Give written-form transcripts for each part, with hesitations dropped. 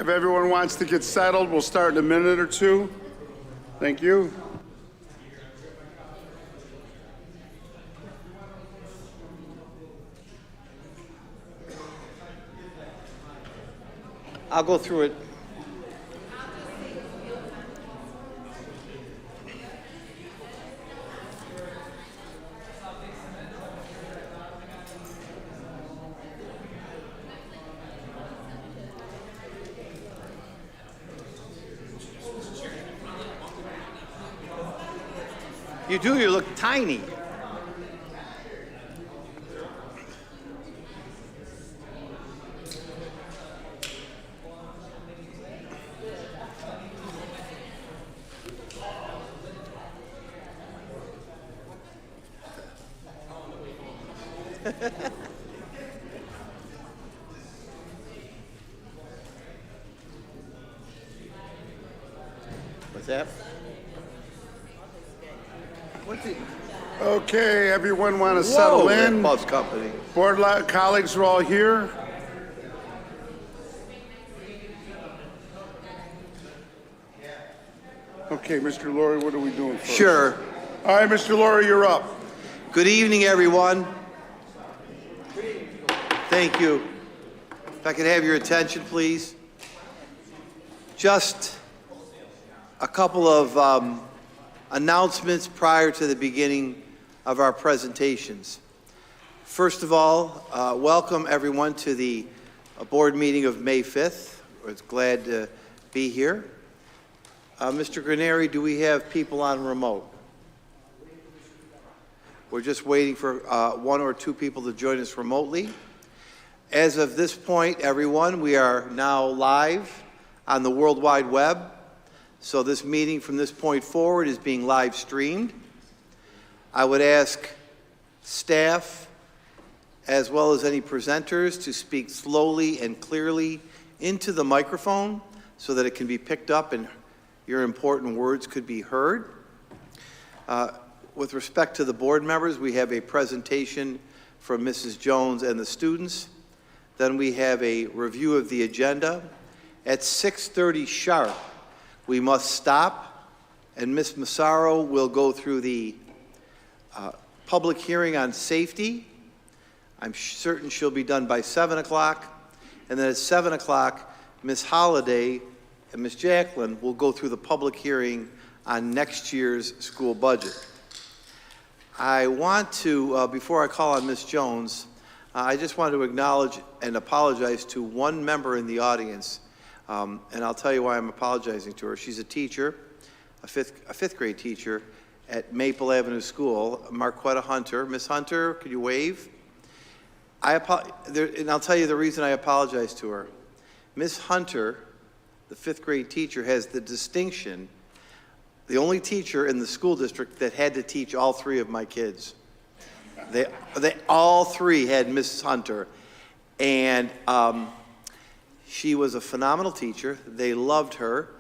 If everyone wants to get settled, we'll start in a minute or two. Thank you. I'll go through it. You do, you look tiny. What's that? What's it? Okay, everyone want to settle in? Bus company. Board colleagues are all here. Okay, Mr. Laurie, what are we doing first? Sure. All right, Mr. Laurie, you're up. Good evening, everyone. Thank you. If I could have your attention, please. Just a couple of announcements prior to the beginning of our presentations. First of all, welcome everyone to the board meeting of May 5th. We're glad to be here. Mr. Graneri, do we have people on remote? We're just waiting for one or two people to join us remotely. As of this point, everyone, we are now live on the World Wide Web. So this meeting from this point forward is being live streamed. I would ask staff, as well as any presenters, to speak slowly and clearly into the microphone so that it can be picked up and your important words could be heard. With respect to the board members, we have a presentation from Mrs. Jones and the students. Then we have a review of the agenda. At 6:30 sharp, we must stop, and Ms. Massaro will go through the public hearing on safety. I'm certain she'll be done by 7 o'clock. And then at 7 o'clock, Ms. Holliday and Ms. Jacqueline will go through the public hearing on next year's school budget. I want to, before I call on Ms. Jones, I just want to acknowledge and apologize to one member in the audience. And I'll tell you why I'm apologizing to her. She's a teacher, a fifth grade teacher at Maple Avenue School, Marquetta Hunter. Miss Hunter, could you wave? And I'll tell you the reason I apologize to her. Miss Hunter, the fifth grade teacher, has the distinction, the only teacher in the school district that had to teach all three of my kids. They all three had Miss Hunter. And she was a phenomenal teacher. They loved her,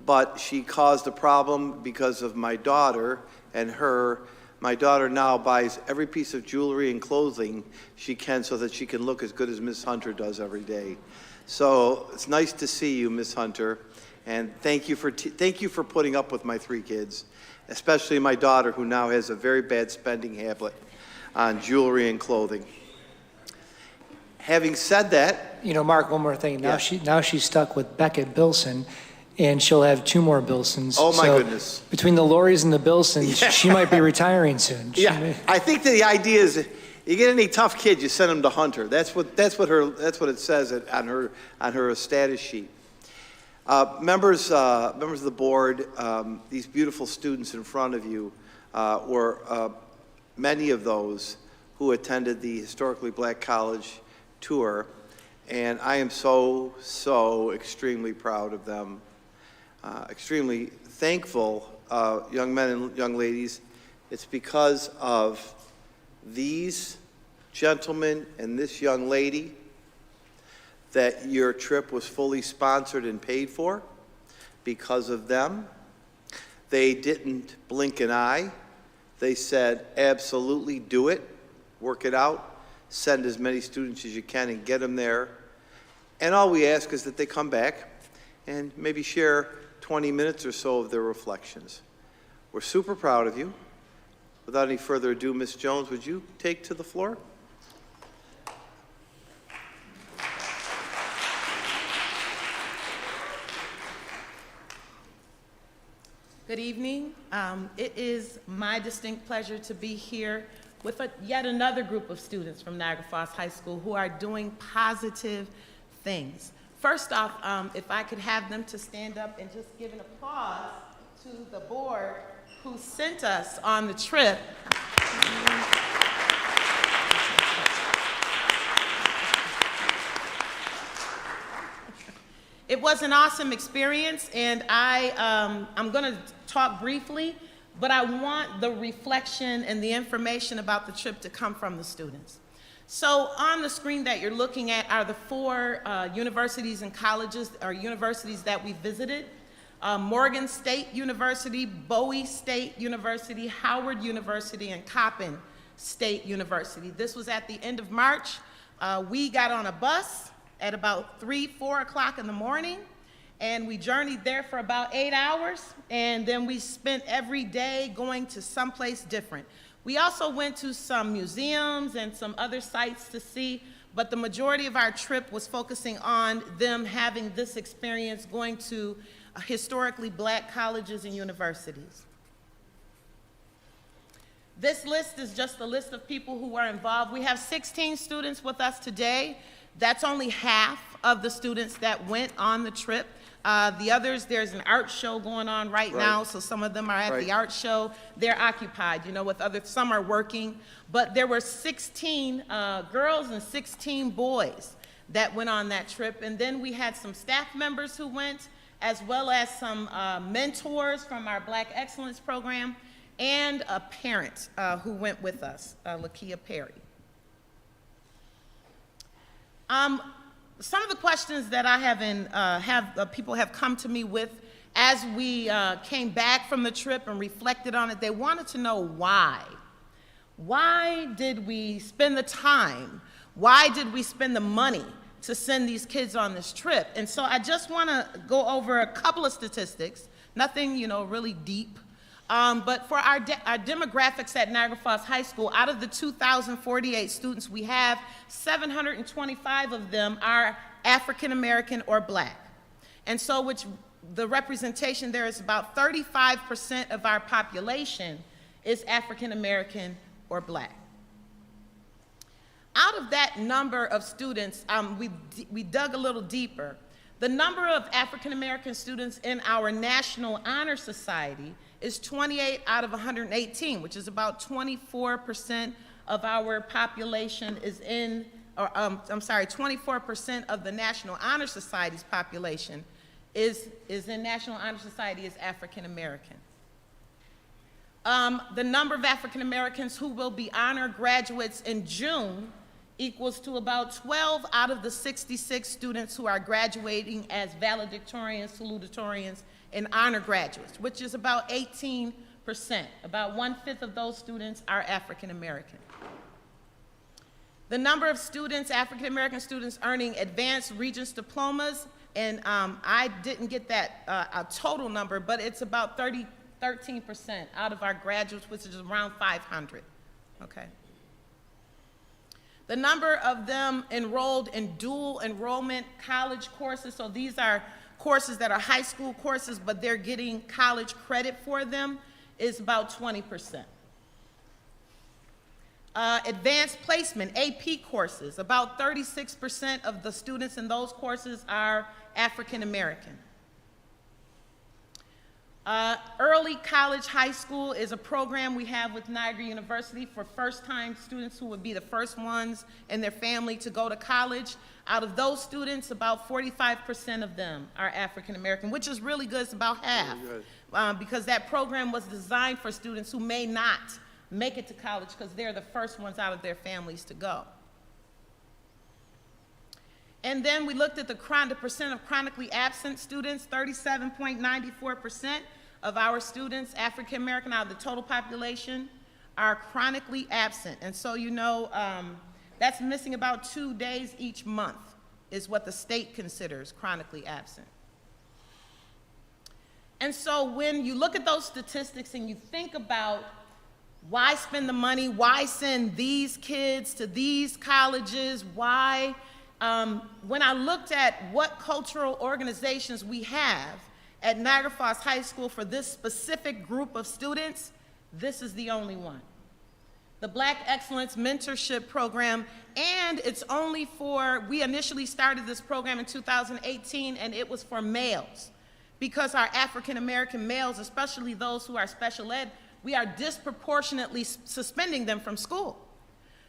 but she caused a problem because of my daughter and her. My daughter now buys every piece of jewelry and clothing she can so that she can look as good as Miss Hunter does every day. So it's nice to see you, Miss Hunter, and thank you for putting up with my three kids, especially my daughter, who now has a very bad spending habit on jewelry and clothing. Having said that, you know, Mark, one more thing. Now yeah. she's stuck with Beckett Bilson, and she'll have two more Bilsons. Oh my goodness! Between the Lauries and the Bilsons, yeah. She might be retiring soon. I think that the idea is, you get any tough kid, you send them to Hunter. That's what it says on her status sheet. Members of the board, these beautiful students in front of you were many of those who attended the Historically Black College tour, and I am so extremely proud of them. Extremely thankful, young men and young ladies. It's because of these gentlemen and this young lady that your trip was fully sponsored and paid for. Because of them, they didn't blink an eye. They said, absolutely, do it, work it out, send as many students as you can and get them there. And all we ask is that they come back and maybe share 20 minutes or so of their reflections. We're super proud of you. Without any further ado, Ms. Jones, would you take to the floor? Good evening. It is my distinct pleasure to be here with yet another group of students from Niagara Falls High School who are doing positive things. First off, if I could have them to stand up and just give an applause to the board who sent us on the trip. It was an awesome experience, and I'm going to talk briefly, but I want the reflection and the information about the trip to come from the students. So on the screen that you're looking at are the 4 universities and colleges, or universities that we visited. Morgan State University, Bowie State University, Howard University, and Coppin State University. This was at the end of March. We got on a bus at about 4 o'clock in the morning, and we journeyed there for about 8 hours, and then we spent every day going to someplace different. We also went to some museums and some other sites to see, but the majority of our trip was focusing on them having this experience going to historically Black colleges and universities. This list is just a list of people who were involved. We have 16 students with us today. That's only half of the students that went on the trip. The others, there's an art show going on right now, so some of them are at the art show. They're occupied, you know, with others. Some are working. But there were 16 girls and 16 boys that went on that trip. And then we had some staff members who went, as well as some mentors from our Black Excellence Program, and a parent who went with us, Lakia Perry. Some of the questions that I people have come to me with as we came back from the trip and reflected on it, they wanted to know why. Why did we spend the time? Why did we spend the money to send these kids on this trip? And so I just want to go over a couple of statistics, nothing, you know, really deep. But for our demographics at Niagara Falls High School, out of the 2,048 students we have, 725 of them are African American or Black. And so the representation there is about 35% of our population is African American or Black. Out of that number of students, we dug a little deeper. The number of African American students in our National Honor Society is 28 out of 118, which is about 24% of our population is in, or 24% of the National Honor Society's population is in National Honor Society is African American. The number of African Americans who will be honor graduates in June equals to about 12 out of the 66 students who are graduating as valedictorians, salutatorians, and honor graduates, which is about 18%. About 1/5 of those students are African American. The number of students, African American students, earning advanced Regents diplomas, and I didn't get that a total number, but it's about 13% out of our graduates, which is around 500, okay? The number of them enrolled in dual enrollment college courses, so these are courses that are high school courses, but they're getting college credit for them, is about 20%. Advanced placement, AP courses, about 36% of the students in those courses are African American. Early college high school is a program we have with Niagara University for first-time students who would be the first ones in their family to go to college. Out of those students, about 45% of them are African American, which is really good. It's about half, because that program was designed for students who may not make it to college because they're the first ones out of their families to go. And then we looked at the percent of chronically absent students. 37.94% of our students, African American, out of the total population, are chronically absent. And so, you know, that's missing about 2 days each month is what the state considers chronically absent. And so when you look at those statistics and you think about why spend the money, why send these kids to these colleges, why, when I looked at what cultural organizations we have at Niagara Falls High School for this specific group of students, this is the only one. The Black Excellence Mentorship Program, and it's only for, we initially started this program in 2018, and it was for males, because our African American males, especially those who are special ed, we are disproportionately suspending them from school.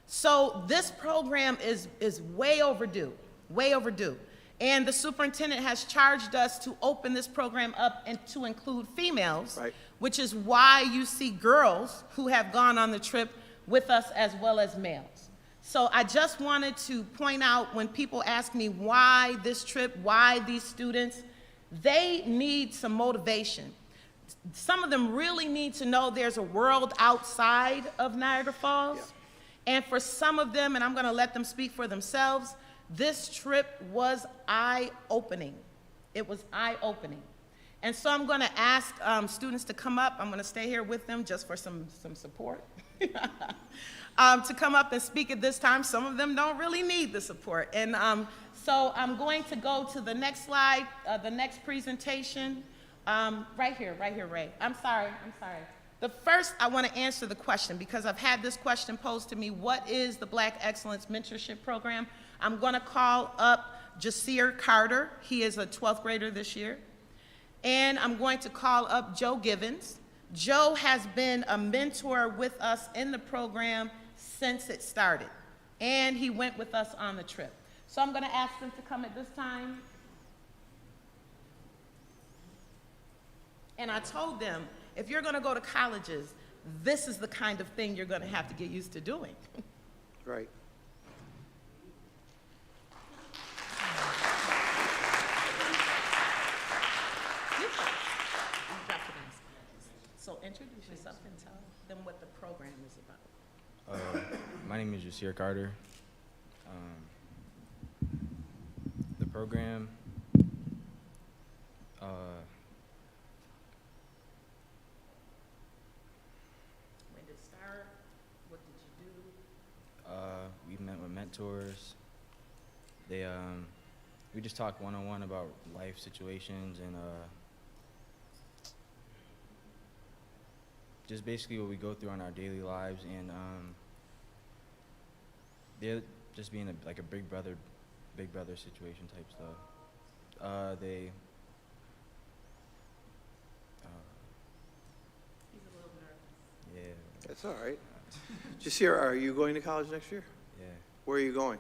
So this program is way overdue, way overdue. And the superintendent has charged us to open this program up and to include females, Right. which is why you see girls who have gone on the trip with us as well as males. So I just wanted to point out, when people ask me why this trip, why these students, they need some motivation. Some of them really need to know there's a world outside of Niagara Falls. Yeah. And for some of them, and I'm going to let them speak for themselves, this trip was eye-opening. It was eye-opening. And so I'm going to ask students to come up. I'm going to stay here with them just for some support. To come up and speak at this time. Some of them don't really need the support. And so I'm going to go to the next slide, the next presentation. Right here, Ray. I'm sorry. The first, I want to answer the question, because I've had this question posed to me: what is the Black Excellence Mentorship Program? I'm going to call up Jasir Carter. He is a 12th grader this year. And I'm going to call up Joe Gibbons. Joe has been a mentor with us in the program since it started, and he went with us on the trip. So I'm going to ask them to come at this time. And I told them, if you're going to go to colleges, this is the kind of thing you're going to have to get used to doing. Right. So introduce yourself and tell them what the program is about. My name is Jasir Carter. The program, When did it start? What did you do? we met with mentors. We just talk one-on-one about life situations and just basically what we go through in our daily lives, and they're just being like a big brother situation type stuff. He's a little nervous. Yeah, That's all right. Jasir, are you going to college next year? yeah. Where are you going?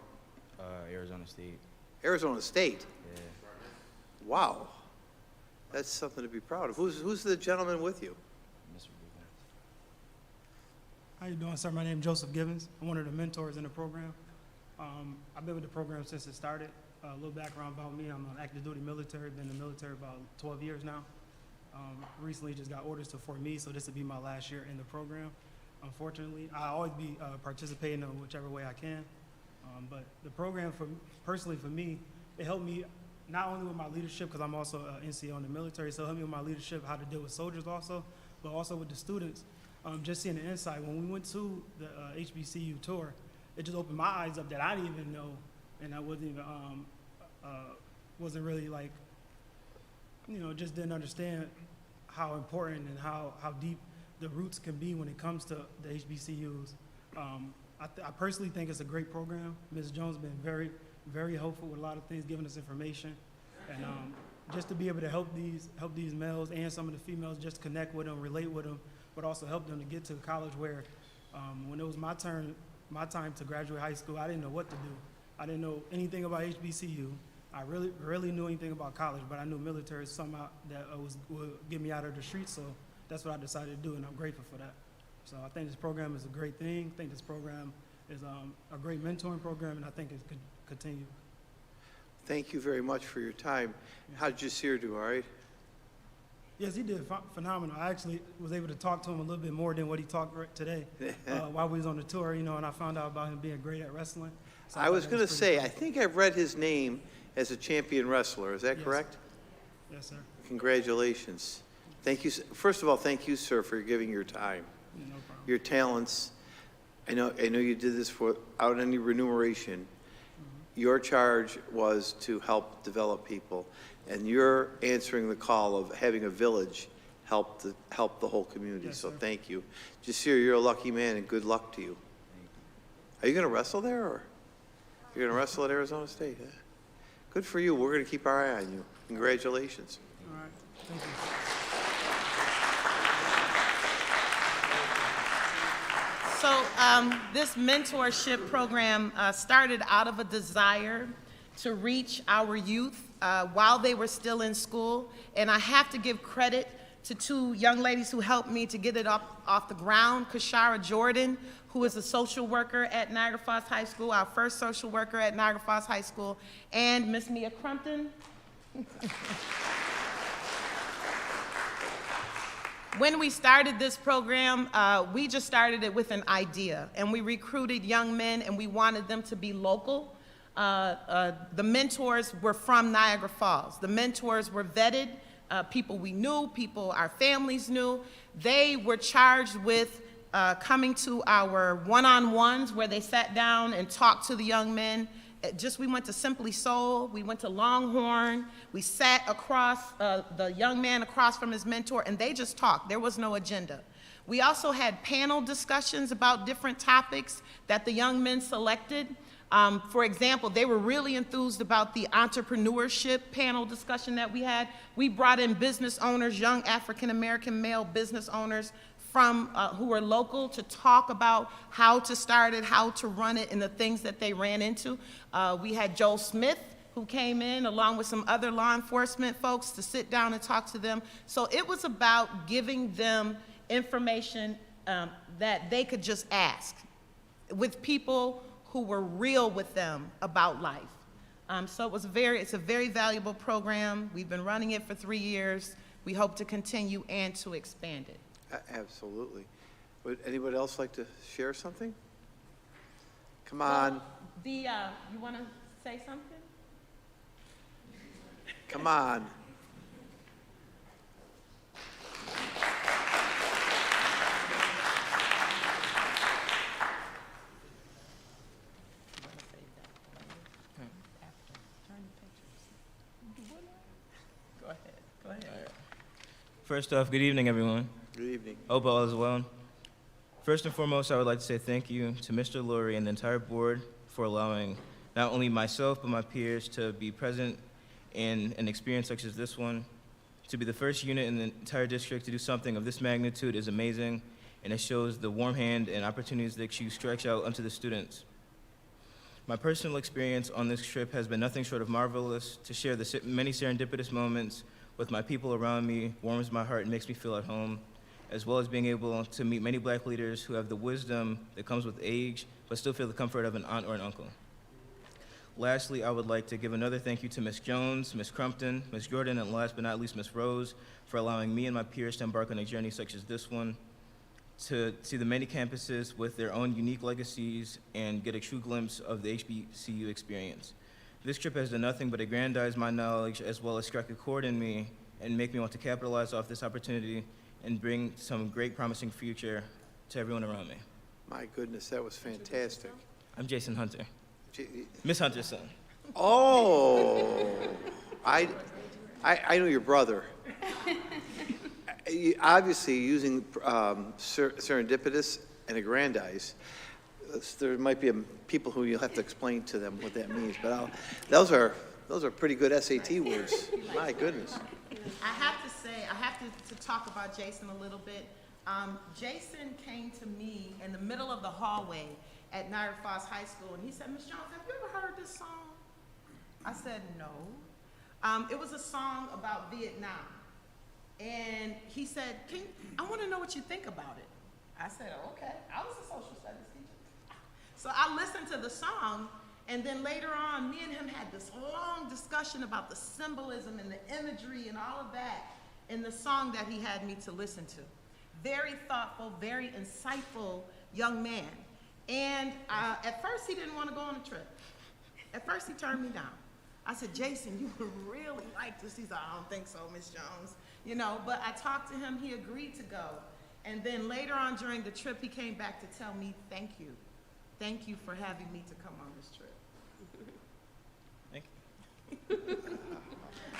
Arizona State. Arizona State. Yeah. Wow. That's something to be proud of. Who's the gentleman with you? Mr. Gibbons. How you doing, sir? My name is Joseph Gibbons. I'm one of the mentors in the program. I've been with the program since it started. A little background about me: I'm an active duty military. Been in the military about 12 years now. Recently just got orders to Fort Meade, so this will be my last year in the program. Unfortunately, I always be participating in whichever way I can. But the program, personally for me, it helped me not only with my leadership, because I'm also an NCO in the military, so it helped me with my leadership, how to deal with soldiers also, but also with the students. Just seeing the insight. When we went to the HBCU tour, it just opened my eyes up that I didn't even know, and I wasn't really like, just didn't understand how important and how deep the roots can be when it comes to the HBCUs. I personally think it's a great program. Ms. Jones has been very, very helpful with a lot of things, giving us information, and just to be able to help these males and some of the females, just connect with them, relate with them, but also help them to get to college where, when it was my time to graduate high school, I didn't know what to do. I didn't know anything about HBCU. I really knew anything about college, but I knew military somehow that would get me out of the streets, so that's what I decided to do, and I'm grateful for that. So I think this program is a great thing. I think this program is a great mentoring program, and I think it could continue. Thank you very much for your time. How did Jasir do, all right? Yes, he did phenomenal. I actually was able to talk to him a little bit more than what he talked today while we was on the tour, and I found out about him being great at wrestling. So I was thought that going to say, pretty I think I've read his name as a champion wrestler. Is that Yes. correct? Yes, sir. Congratulations. Thank you. First of all, thank you, sir, for giving your time, Yeah, no problem. your talents. I know you did this without any remuneration. Your charge was to help develop people, and you're answering the call of having a village help the whole community. Yes, so sir. thank you. Just here, you're a lucky man, and good luck to you. Are you going to wrestle there, or you're going to wrestle at Arizona State? Huh? Good for you. We're going to keep our eye on you. Congratulations. All right, thank you. So this mentorship program started out of a desire to reach our youth while they were still in school. And I have to give credit to two young ladies who helped me to get it off the ground. Kashara Jordan, who is a social worker at Niagara Falls High School, our first social worker at Niagara Falls High School, and Miss Mia Crumpton. When we started this program, we just started it with an idea, and we recruited young men, and we wanted them to be local. The mentors were from Niagara Falls. The mentors were vetted, people we knew, people our families knew. They were charged with coming to our one-on-ones where they sat down and talked to the young men. We went to Simply Soul, we went to Longhorn, we sat across, the young man across from his mentor, and they just talked. There was no agenda. We also had panel discussions about different topics that the young men selected. For example, they were really enthused about the entrepreneurship panel discussion that we had. We brought in business owners, young African-American male business owners from who were local to talk about how to start it, how to run it, and the things that they ran into. We had Joel Smith, who came in along with some other law enforcement folks to sit down and talk to them. So it was about giving them information that they could just ask with people who were real with them about life. So it's a very valuable program. We've been running it for 3 years. We hope to continue and to expand it. Absolutely. Would anybody else like to share something? Come on. You want to say something? Come on. Go ahead. First off, good evening, everyone. Good evening. Hope all is well. First and foremost, I would like to say thank you to Mr. Lurie and the entire board for allowing not only myself but my peers to be present in an experience such as this one. To be the first unit in the entire district to do something of this magnitude is amazing, and it shows the warm hand and opportunities that you stretch out onto the students. My personal experience on this trip has been nothing short of marvelous. To share the many serendipitous moments with my people around me warms my heart and makes me feel at home, as well as being able to meet many black leaders who have the wisdom that comes with age, but still feel the comfort of an aunt or an uncle. Lastly, I would like to give another thank you to Ms. Jones, Ms. Crumpton, Ms. Jordan, and last but not least, Ms. Rose, for allowing me and my peers to embark on a journey such as this one, to see the many campuses with their own unique legacies and get a true glimpse of the HBCU experience. This trip has done nothing but aggrandize my knowledge as well as strike a chord in me and make me want to capitalize off this opportunity and bring some great promising future to everyone around me. My goodness, that was fantastic. I'm Jason Hunter, Miss Hunter's son. Oh, I know your brother. Obviously, using serendipitous and aggrandize, there might be people who you'll have to explain to them what that means. But those are pretty good SAT words. My goodness. I have to talk about Jason a little bit. Jason came to me in the middle of the hallway at Niagara Falls High School, and he said, "Ms. Jones, have you ever heard this song?" I said, "No." It was a song about Vietnam. And he said, I want to know what you think about it. I said, okay. I was a social studies teacher. So I listened to the song, and then later on, me and him had this long discussion about the symbolism and the imagery and all of that in the song that he had me to listen to. Very thoughtful, very insightful young man. And at first, he didn't want to go on the trip. At first, he turned me down. I said, Jason, you would really like this. He said, I don't think so, Miss Jones. You know, but I talked to him, he agreed to go. And then later on during the trip, he came back to tell me, thank you. Thank you for having me to come on this trip. Thank you. Any questions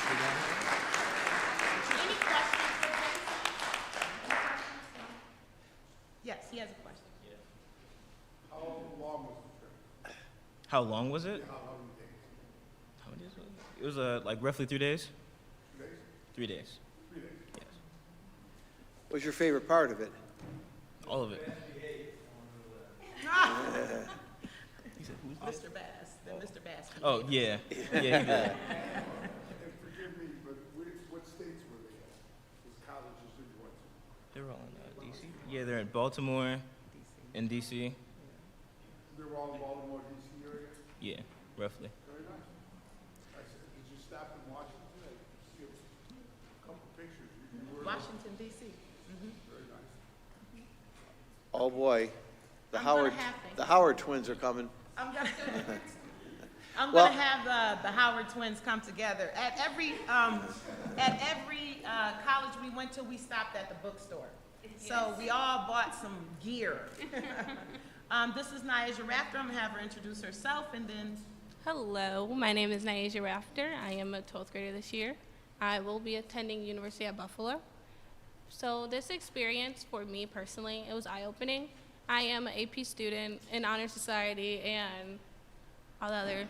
for Jason? Any questions? Yes, he has a question. How long was the trip? How long was it? How many days? How many days was it? It was like roughly 3 days. 2 days? 3 days. 3 days? Yes. What's your favorite part of it? All of it. Mr. Bass, then Mr. Bass. Oh yeah. Yeah, he did. And forgive me, but what states were they at? What colleges did you went to? They're all in DC. Yeah, they're in Baltimore and DC. They were all in Baltimore, D.C. area? Yeah, roughly. Very nice. I said, did you stop in Washington? I see a couple pictures. You were Washington, D.C. very nice. Oh, boy. I'm gonna have things. The Howard twins are coming. I'm gonna, I'm Well- gonna have the Howard twins come together. At every college we went to, we stopped at the bookstore. So we all bought some gear. This is Niagara Rafter. I'm gonna have her introduce herself and then, Hello, my name is Niagara Rafter. I am a 12th grader this year. I will be attending University at Buffalo. So this experience for me personally, it was eye-opening. I am an AP student in Honor Society and all the other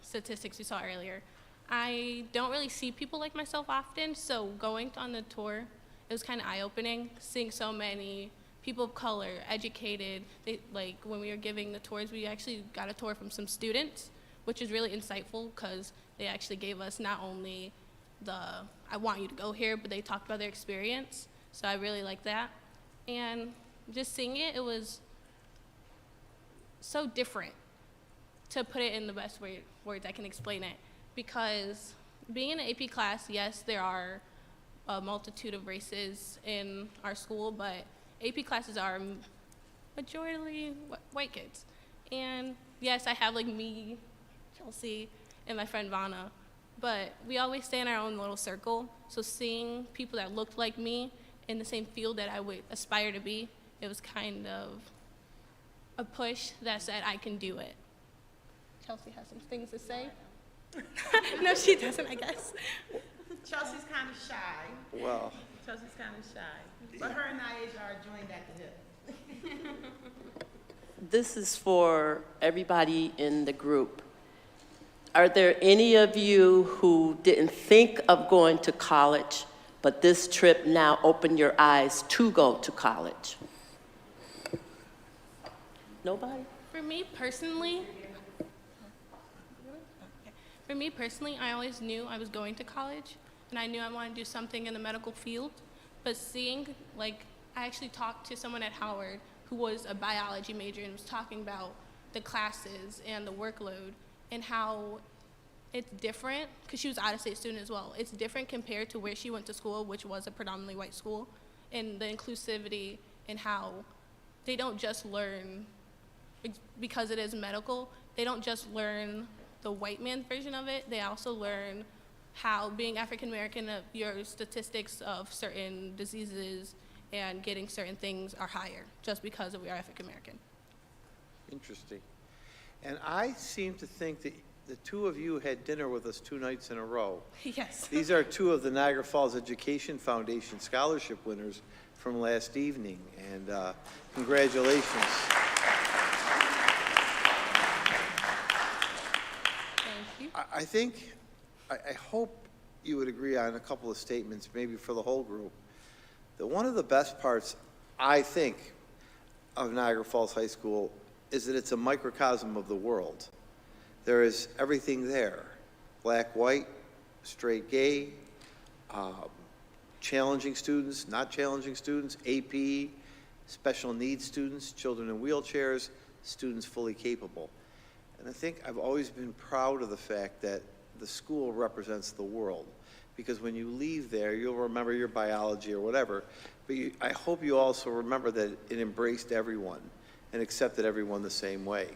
statistics you saw earlier. I don't really see people like myself often, so going on the tour, it was kind of eye-opening, seeing so many people of color, educated. Like when we were giving the tours, we actually got a tour from some students, which is really insightful because they actually gave us not only I want you to go here, but they talked about their experience. So I really like that. And just seeing it, it was so different, to put it in the best words I can explain it. Because being in an AP class, yes, there are a multitude of races in our school, but AP classes are majority white kids. And yes, I have like me, Chelsea, and my friend Vanna, but we always stay in our own little circle. So seeing people that looked like me in the same field that I would aspire to be, it was kind of a push that said I can do it. Chelsea has some things to say. No, she doesn't, I guess. Chelsea's kind of shy. Well, Chelsea's kind of shy. But her and Niagara are joined at the hip. This is for everybody in the group. Are there any of you who didn't think of going to college, but this trip now opened your eyes to go to college? Nobody? For me personally, I always knew I was going to college, and I knew I wanted to do something in the medical field. But seeing, like, I actually talked to someone at Howard who was a biology major and was talking about the classes and the workload and how it's different, because she was an out-of-state student as well. It's different compared to where she went to school, which was a predominantly white school, and the inclusivity and how they don't just learn, because it is medical, they don't just learn the white man version of it, they also learn how being African American, your statistics of certain diseases and getting certain things are higher just because we are African American. interesting. And I seem to think that the two of you had dinner with us 2 nights in a row. Yes. These are 2 of the Niagara Falls Education Foundation scholarship winners from last evening, and congratulations. Thank you. I hope you would agree on a couple of statements, maybe for the whole group, that one of the best parts, I think, of Niagara Falls High School is that it's a microcosm of the world. There is everything there: black, white, straight, gay, challenging students, not challenging students, AP, special needs students, children in wheelchairs, students fully capable. And I think I've always been proud of the fact that the school represents the world, because when you leave there, you'll remember your biology or whatever, but I hope you also remember that it embraced everyone and accepted everyone the same way.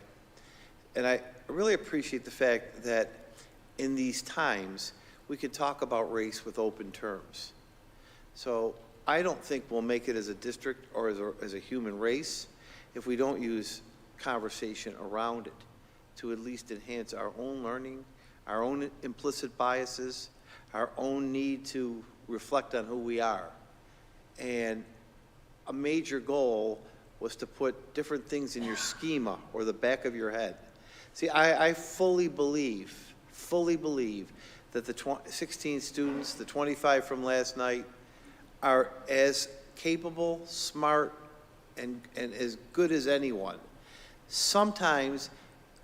And I really appreciate the fact that in these times, we can talk about race with open terms. So I don't think we'll make it as a district or as a human race if we don't use conversation around it to at least enhance our own learning, our own implicit biases, our own need to reflect on who we are. And a major goal was to put different things in your schema or the back of your head. See, I fully believe that the 16 students, the 25 from last night, are as capable, smart, and as good as anyone. Sometimes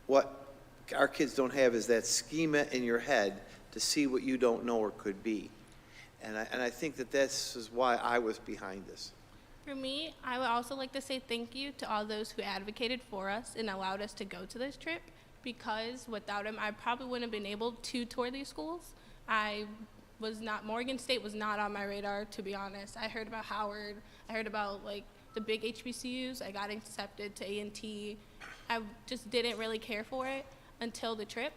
what our kids don't have is that schema in your head to see what you don't know or could be. And I think that this is why I was behind this. For me, I would also like to say thank you to all those who advocated for us and allowed us to go to this trip, because without them, I probably wouldn't have been able to tour these schools. Morgan State was not on my radar, to be honest. I heard about Howard. I heard about like the big HBCUs. I got accepted to A&T. I just didn't really care for it until the trip.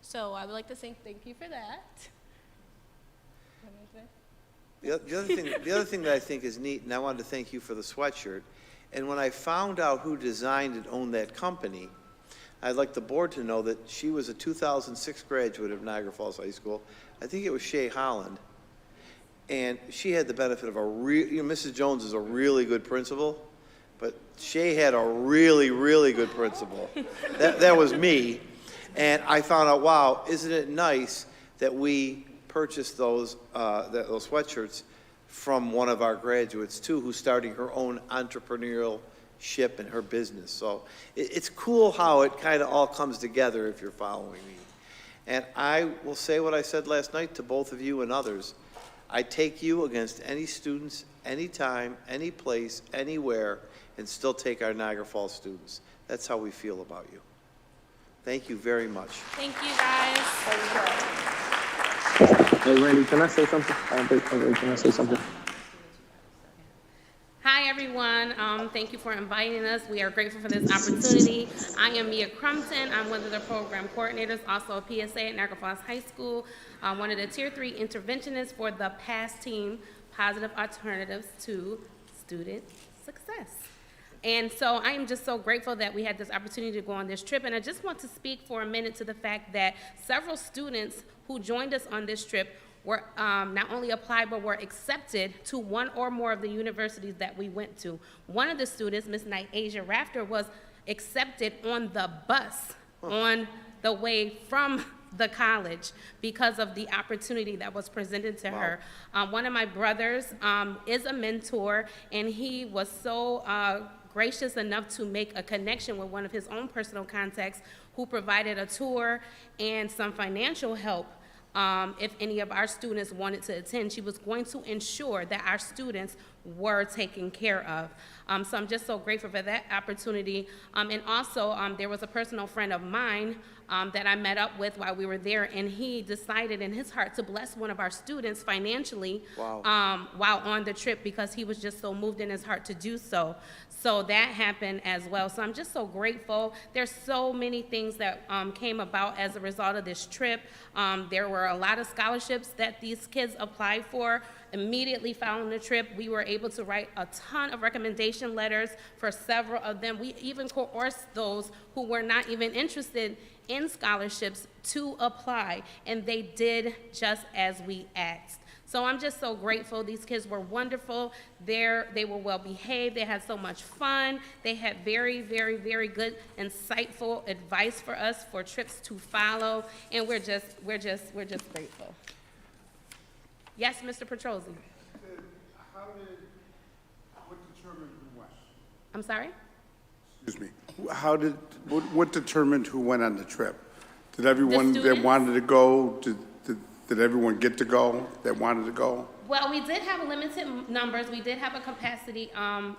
So I would like to say thank you for that. The other thing that I think is neat, and I wanted to thank you for the sweatshirt, and when I found out who designed and owned that company, I'd like the board to know that she was a 2006 graduate of Niagara Falls High School. I think it was Shay Holland. And she had the benefit of Mrs. Jones is a really good principal, but Shay had a really, really good principal. That was me. And I found out, wow, isn't it nice that we purchased those sweatshirts from one of our graduates too, who's starting her own entrepreneurship in her business. So it's cool how it kind of all comes together if you're following me. And I will say what I said last night to both of you and others. I take you against any students, anytime, any place, anywhere, and still take our Niagara Falls students. That's how we feel about you. Thank you very much. Thank you, guys. Hey, Randy, can I say something? Can I say something? Hi, everyone. Thank you for inviting us. We are grateful for this opportunity. I am Mia Crumpton. I'm one of the program coordinators, also a PSA at Niagara Falls High School, one of the Tier 3 interventionists for the PASS team, Positive Alternatives to Student Success. And so I am just so grateful that we had this opportunity to go on this trip. And I just want to speak for a minute to the fact that several students who joined us on this trip were not only applied, but were accepted to one or more of the universities that we went to. One of the students, Ms. Niagara Rafter, was accepted on the bus on the way from the college because of the opportunity that was presented to her. One of my brothers is a mentor, and he was so gracious enough to make a connection with one of his own personal contacts who provided a tour and some financial help if any of our students wanted to attend. She was going to ensure that our students were taken care of. So I'm just so grateful for that opportunity. And also, there was a personal friend of mine that I met up with while we were there, and he decided in his heart to bless one of our students financially while on the trip, because he was just so moved in his heart to do so. So that happened as well. So I'm just so grateful. There's so many things that came about as a result of this trip. There were a lot of scholarships that these kids applied for. Immediately following the trip, we were able to write a ton of recommendation letters for several of them. We even coerced those who were not even interested in scholarships to apply, and they did just as we asked. So I'm just so grateful. These kids were wonderful. They were well behaved. They had so much fun. They had very, very, very good, insightful advice for us for trips to follow, and we're just grateful. Yes, Mr. Petrozzi. What determined who went? I'm sorry? Excuse me. What determined who went on the trip? Did everyone that wanted to go, did everyone get to go that wanted to go? Well, we did have limited numbers. We did have a capacity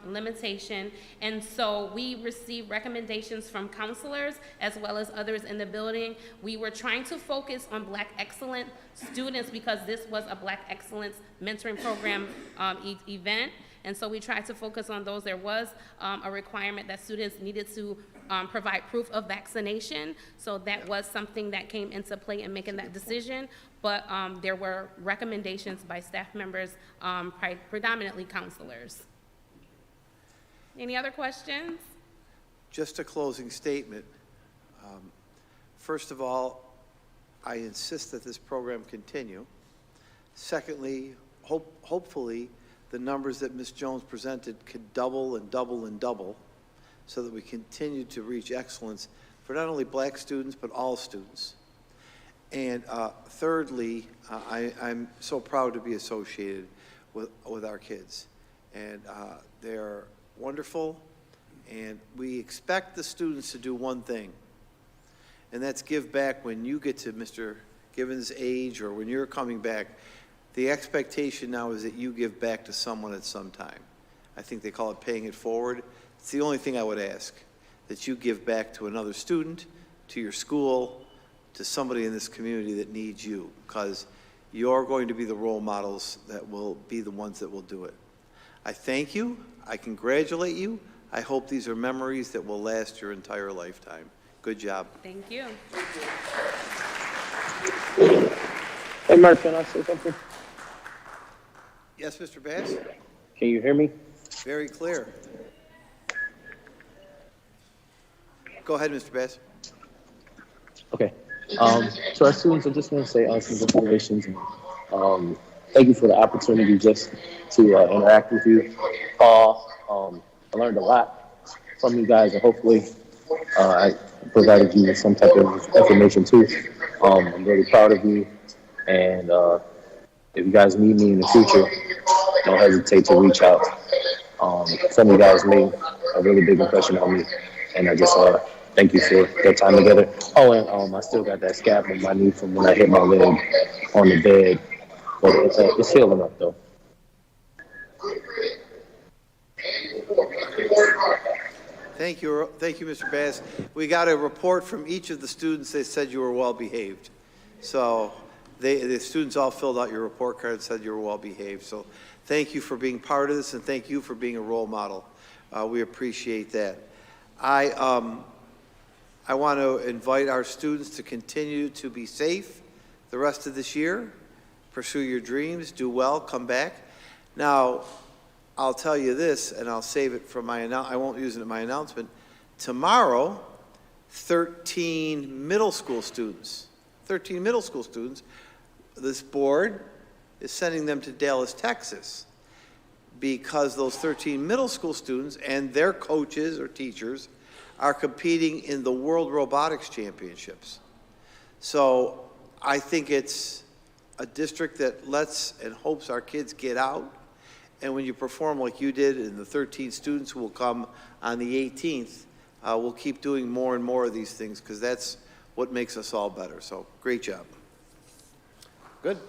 limitation, and so we received recommendations from counselors as well as others in the building. We were trying to focus on Black Excellence students because this was a Black Excellence mentoring program event. And so we tried to focus on those. There was a requirement that students needed to provide proof of vaccination. So that was something that came into play in making that decision. But there were recommendations by staff members, predominantly counselors. Any other questions? Just a closing statement. First of all, I insist that this program continue. Secondly, hopefully, the numbers that Ms. Jones presented could double and double and double so that we continue to reach excellence for not only black students, but all students. And thirdly, I'm so proud to be associated with our kids. And they're wonderful, and we expect the students to do one thing, and that's give back when you get to Mr. Gibbons' age or when you're coming back. The expectation now is that you give back to someone at some time. I think they call it paying it forward. It's the only thing I would ask, that you give back to another student, to your school, to somebody in this community that needs you, because you're going to be the role models that will be the ones that will do it. I thank you. I congratulate you. I hope these are memories that will last your entire lifetime. Good job. Thank you. Hey, Mark, can I say something? Yes, Mr. Bass? Can you hear me? Very clear. Go ahead, Mr. Bass. Okay. So as students, I just want to say congratulations. And, thank you for the opportunity just to interact with you. Paul, I learned a lot from you guys, and hopefully I provided you with some type of information too. I'm really proud of you, and if you guys need me in the future, don't hesitate to reach out. Some of you guys made a really big impression on me, and I just thank you for that time together. Oh, and I still got that scab on my knee from when I hit my leg on the bed, but it's healing up though. Thank you, Mr. Bass. We got a report from each of the students. They said you were well behaved. So the students all filled out your report card and said you were well behaved. So thank you for being part of this, and thank you for being a role model. We appreciate that. I want to invite our students to continue to be safe the rest of this year. Pursue your dreams, do well, come back. Now, I'll tell you this, and I'll save it for I won't use it in my announcement. Tomorrow, 13 middle school students, this board is sending them to Dallas, Texas, because those 13 middle school students and their coaches or teachers are competing in the World Robotics Championships. So I think it's a district that lets and hopes our kids get out. And when you perform like you did, and the 13 students who will come on the 18th, we'll keep doing more and more of these things, because that's what makes us all better. So great job. Good.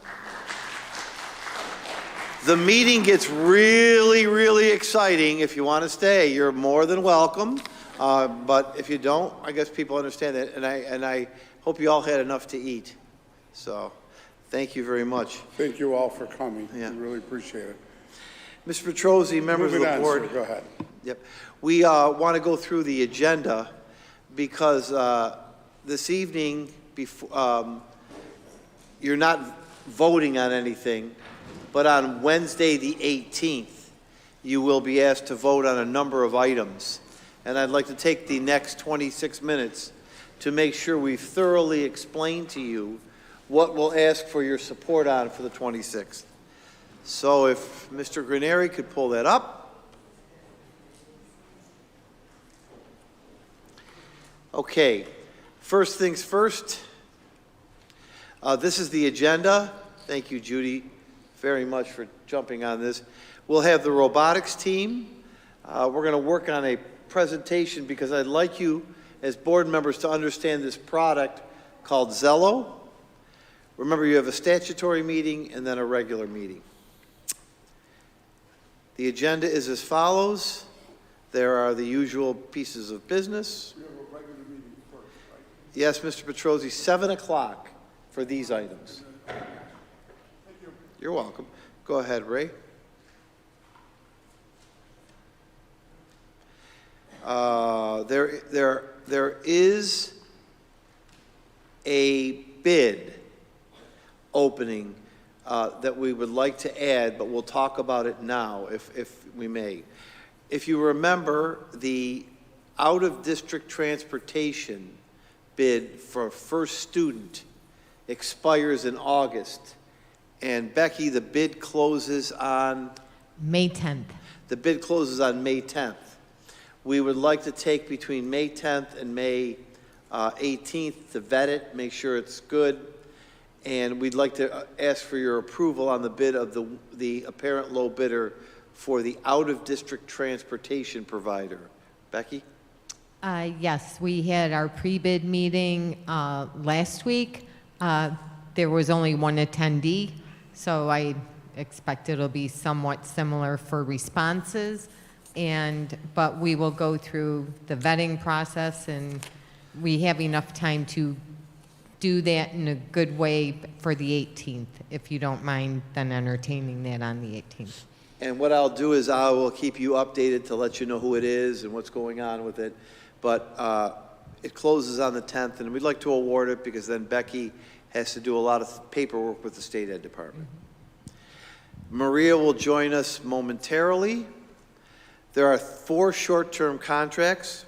The meeting gets really, really exciting. If you want to stay, you're more than welcome. But if you don't, I guess people understand that. And I hope you all had enough to eat. So thank you very much. Thank you all for coming. Yeah. We really appreciate it. Mr. Petrozzi, members of the board. Sir, go ahead. Yep. We want to go through the agenda because this evening, you're not voting on anything, but on Wednesday the 18th, you will be asked to vote on a number of items. And I'd like to take the next 26 minutes to make sure we've thoroughly explained to you what we'll ask for your support on for the 26th. So if Mr. Granieri could pull that up. Okay, first things first, this is the agenda. Thank you, Judy, very much for jumping on this. We'll have the robotics team. We're going to work on a presentation because I'd like you as board members to understand this product called Zello. Remember, you have a statutory meeting and then a regular meeting. The agenda is as follows. There are the usual pieces of business. We have a regular meeting first, right? Yes, Mr. Petrozzi, 7 o'clock for these items. Thank you. You're welcome. Go ahead, Ray. There is a bid opening that we would like to add, but we'll talk about it now if we may. If you remember, the out-of-district transportation bid for first student expires in August. And Becky, the bid closes on? May 10th. The bid closes on May 10th. We would like to take between May 10th and May 18th to vet it, make sure it's good. And we'd like to ask for your approval on the bid of the apparent low bidder for the out-of-district transportation provider. Becky? Yes, we had our pre-bid meeting last week. There was only one attendee, so I expect it'll be somewhat similar for responses. But we will go through the vetting process, and we have enough time to do that in a good way for the 18th, if you don't mind then entertaining that on the 18th. And what I'll do is I will keep you updated to let you know who it is and what's going on with it. But it closes on the 10th, and we'd like to award it because then Becky has to do a lot of paperwork with the State Ed Department. Maria will join us momentarily. There are 4 short-term contracts.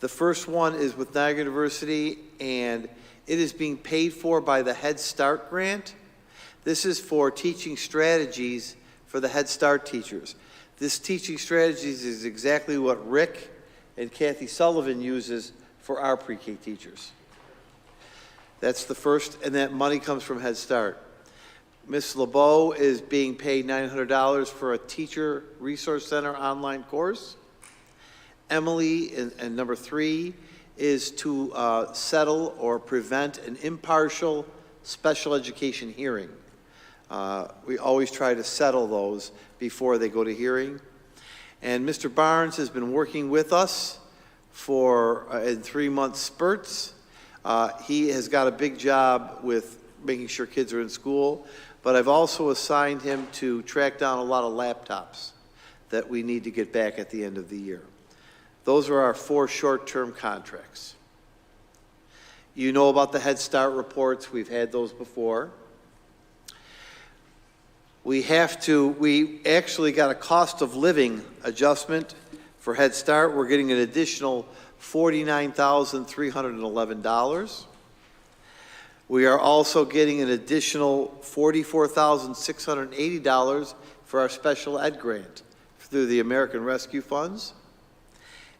The first one is with Niagara University, and it is being paid for by the Head Start grant. This is for teaching strategies for the Head Start teachers. This teaching strategies is exactly what Rick and Kathy Sullivan uses for our pre-K teachers. That's the first, and that money comes from Head Start. Ms. LeBeau is being paid $900 for a Teacher Resource Center online course. Emily, and number 3, is to settle or prevent an impartial special education hearing. We always try to settle those before they go to hearing. And Mr. Barnes has been working with us for in 3-month spurts. He has got a big job with making sure kids are in school, but I've also assigned him to track down a lot of laptops that we need to get back at the end of the year. Those are our 4 short-term contracts. You know about the Head Start reports. We've had those before. We actually got a cost of living adjustment for Head Start. We're getting an additional $49,311. We are also getting an additional $44,680 for our special ed grant through the American Rescue Funds.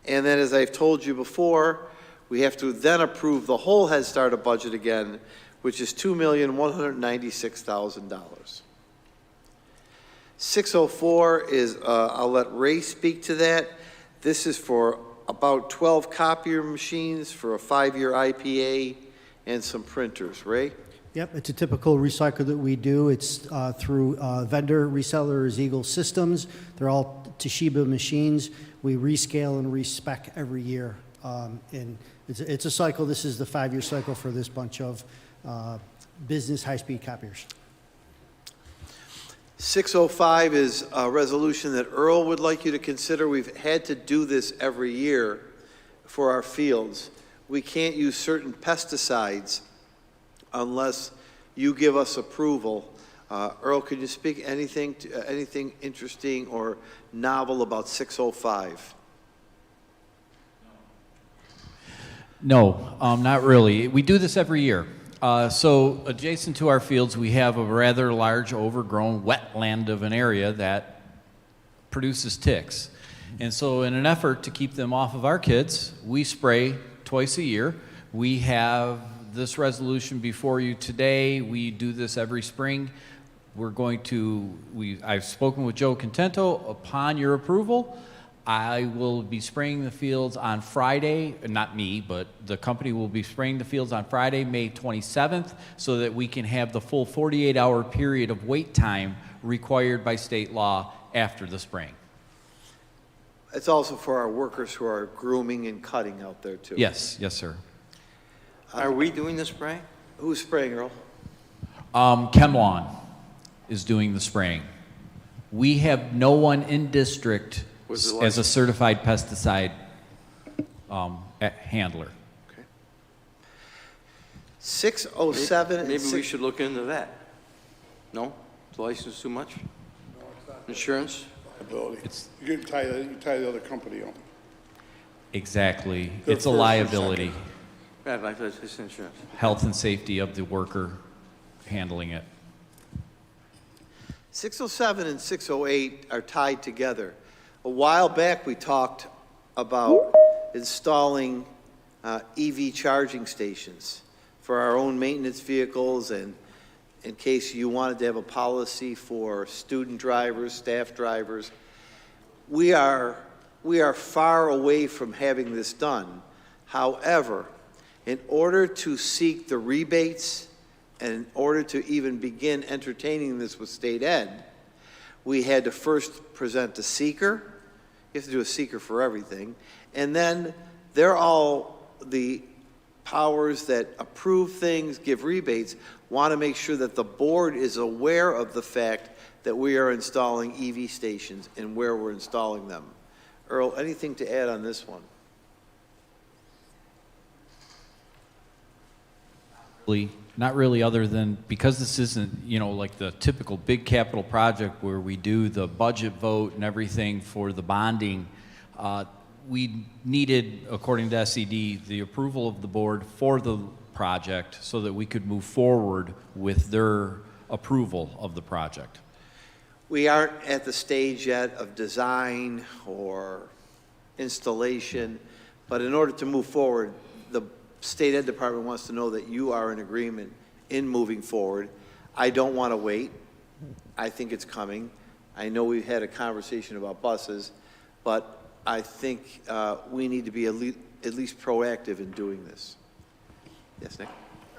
And then, as I've told you before, we have to then approve the whole Head Start budget again, which is $2,196,000. 604 is, I'll let Ray speak to that. This is for about 12 copier machines for a 5-year IPA and some printers. Ray? Yep, it's a typical recycle that we do. It's through vendor resellers, Eagle Systems. They're all Toshiba machines. We rescale and respec every year. And it's a cycle. This is the 5-year cycle for this bunch of business high-speed copiers. 605 is a resolution that Earl would like you to consider. We've had to do this every year for our fields. We can't use certain pesticides unless you give us approval. Earl, could you speak anything interesting or novel about 605? No, not really. We do this every year. So adjacent to our fields, we have a rather large overgrown wetland of an area that produces ticks. And so in an effort to keep them off of our kids, we spray twice a year. We have this resolution before you today. We do this every spring. I've spoken with Joe Contento. Upon your approval, I will be spraying the fields on Friday, not me, but the company will be spraying the fields on Friday, May 27th, so that we can have the full 48-hour period of wait time required by state law after the spraying. It's also for our workers who are grooming and cutting out there too. Yes, yes, sir. Are we doing the spraying? Who's spraying, Earl? ChemLawn is doing the spraying. We have no one in district as a certified pesticide handler. 607 and Maybe we 6 should look into that. No? The license too much? Insurance? Liability. It's- You can tie the other company on. Exactly. The It's a first or liability. second. Bad life, it's insurance. Health and safety of the worker handling it. 607 and 608 are tied together. A while back, we talked about installing EV charging stations for our own maintenance vehicles, and in case you wanted to have a policy for student drivers, staff drivers. We are far away from having this done. However, in order to seek the rebates and in order to even begin entertaining this with state ed, we had to first present a seeker. You have to do a seeker for everything. And then they're all the powers that approve things, give rebates, want to make sure that the board is aware of the fact that we are installing EV stations and where we're installing them. Earl, anything to add on this one? Not really, other than because this isn't, like the typical big capital project where we do the budget vote and everything for the bonding. We needed, according to SED, the approval of the board for the project so that we could move forward with their approval of the project. We aren't at the stage yet of design or installation, but in order to move forward, the state ed department wants to know that you are in agreement in moving forward. I don't want to wait. I think it's coming. I know we've had a conversation about buses, but I think we need to be at least proactive in doing this. Yes, Nick?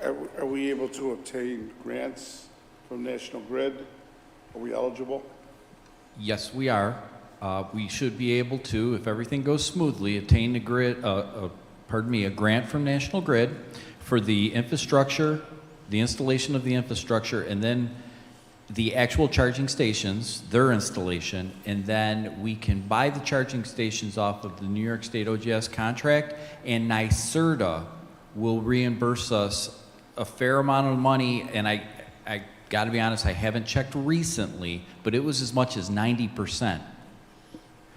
Are we able to obtain grants from National Grid? Are we eligible? Yes, we are. We should be able to, if everything goes smoothly, obtain a grant from National Grid for the infrastructure, the installation of the infrastructure, and then the actual charging stations, their installation, and then we can buy the charging stations off of the New York State OGS contract, and NYSERDA will reimburse us a fair amount of money, and I got to be honest, I haven't checked recently, but it was as much as 90%.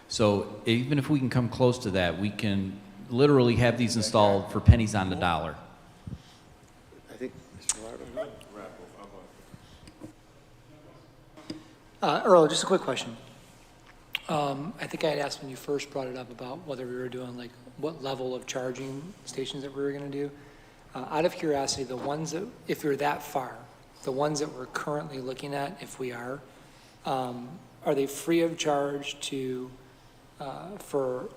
So even if we can come close to that, we can literally have these installed for pennies on the dollar. I think, Mr. Lardo? Earl, just a quick question. I think I had asked when you first brought it up about whether we were doing like what level of charging stations that we were going to do. Out of curiosity, the ones that, if you're that far, the ones that we're currently looking at, if we are they free of charge to for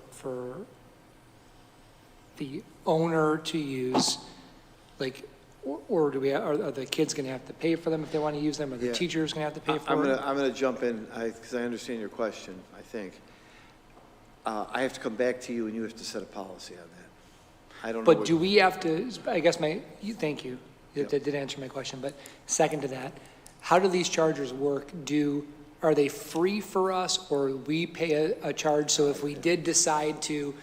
the owner to use, like, or do we? Are the kids going to have to pay for them if they want to use them? Are the teachers going to have to pay for them? I'm going to jump in because I understand your question. I think I have to come back to you, and you have to set a policy on that. I don't know. But do we have to? I guess thank you. That did answer my question. But second to that, how do these chargers work? Are they free for us, or we pay a charge? So if we did decide to,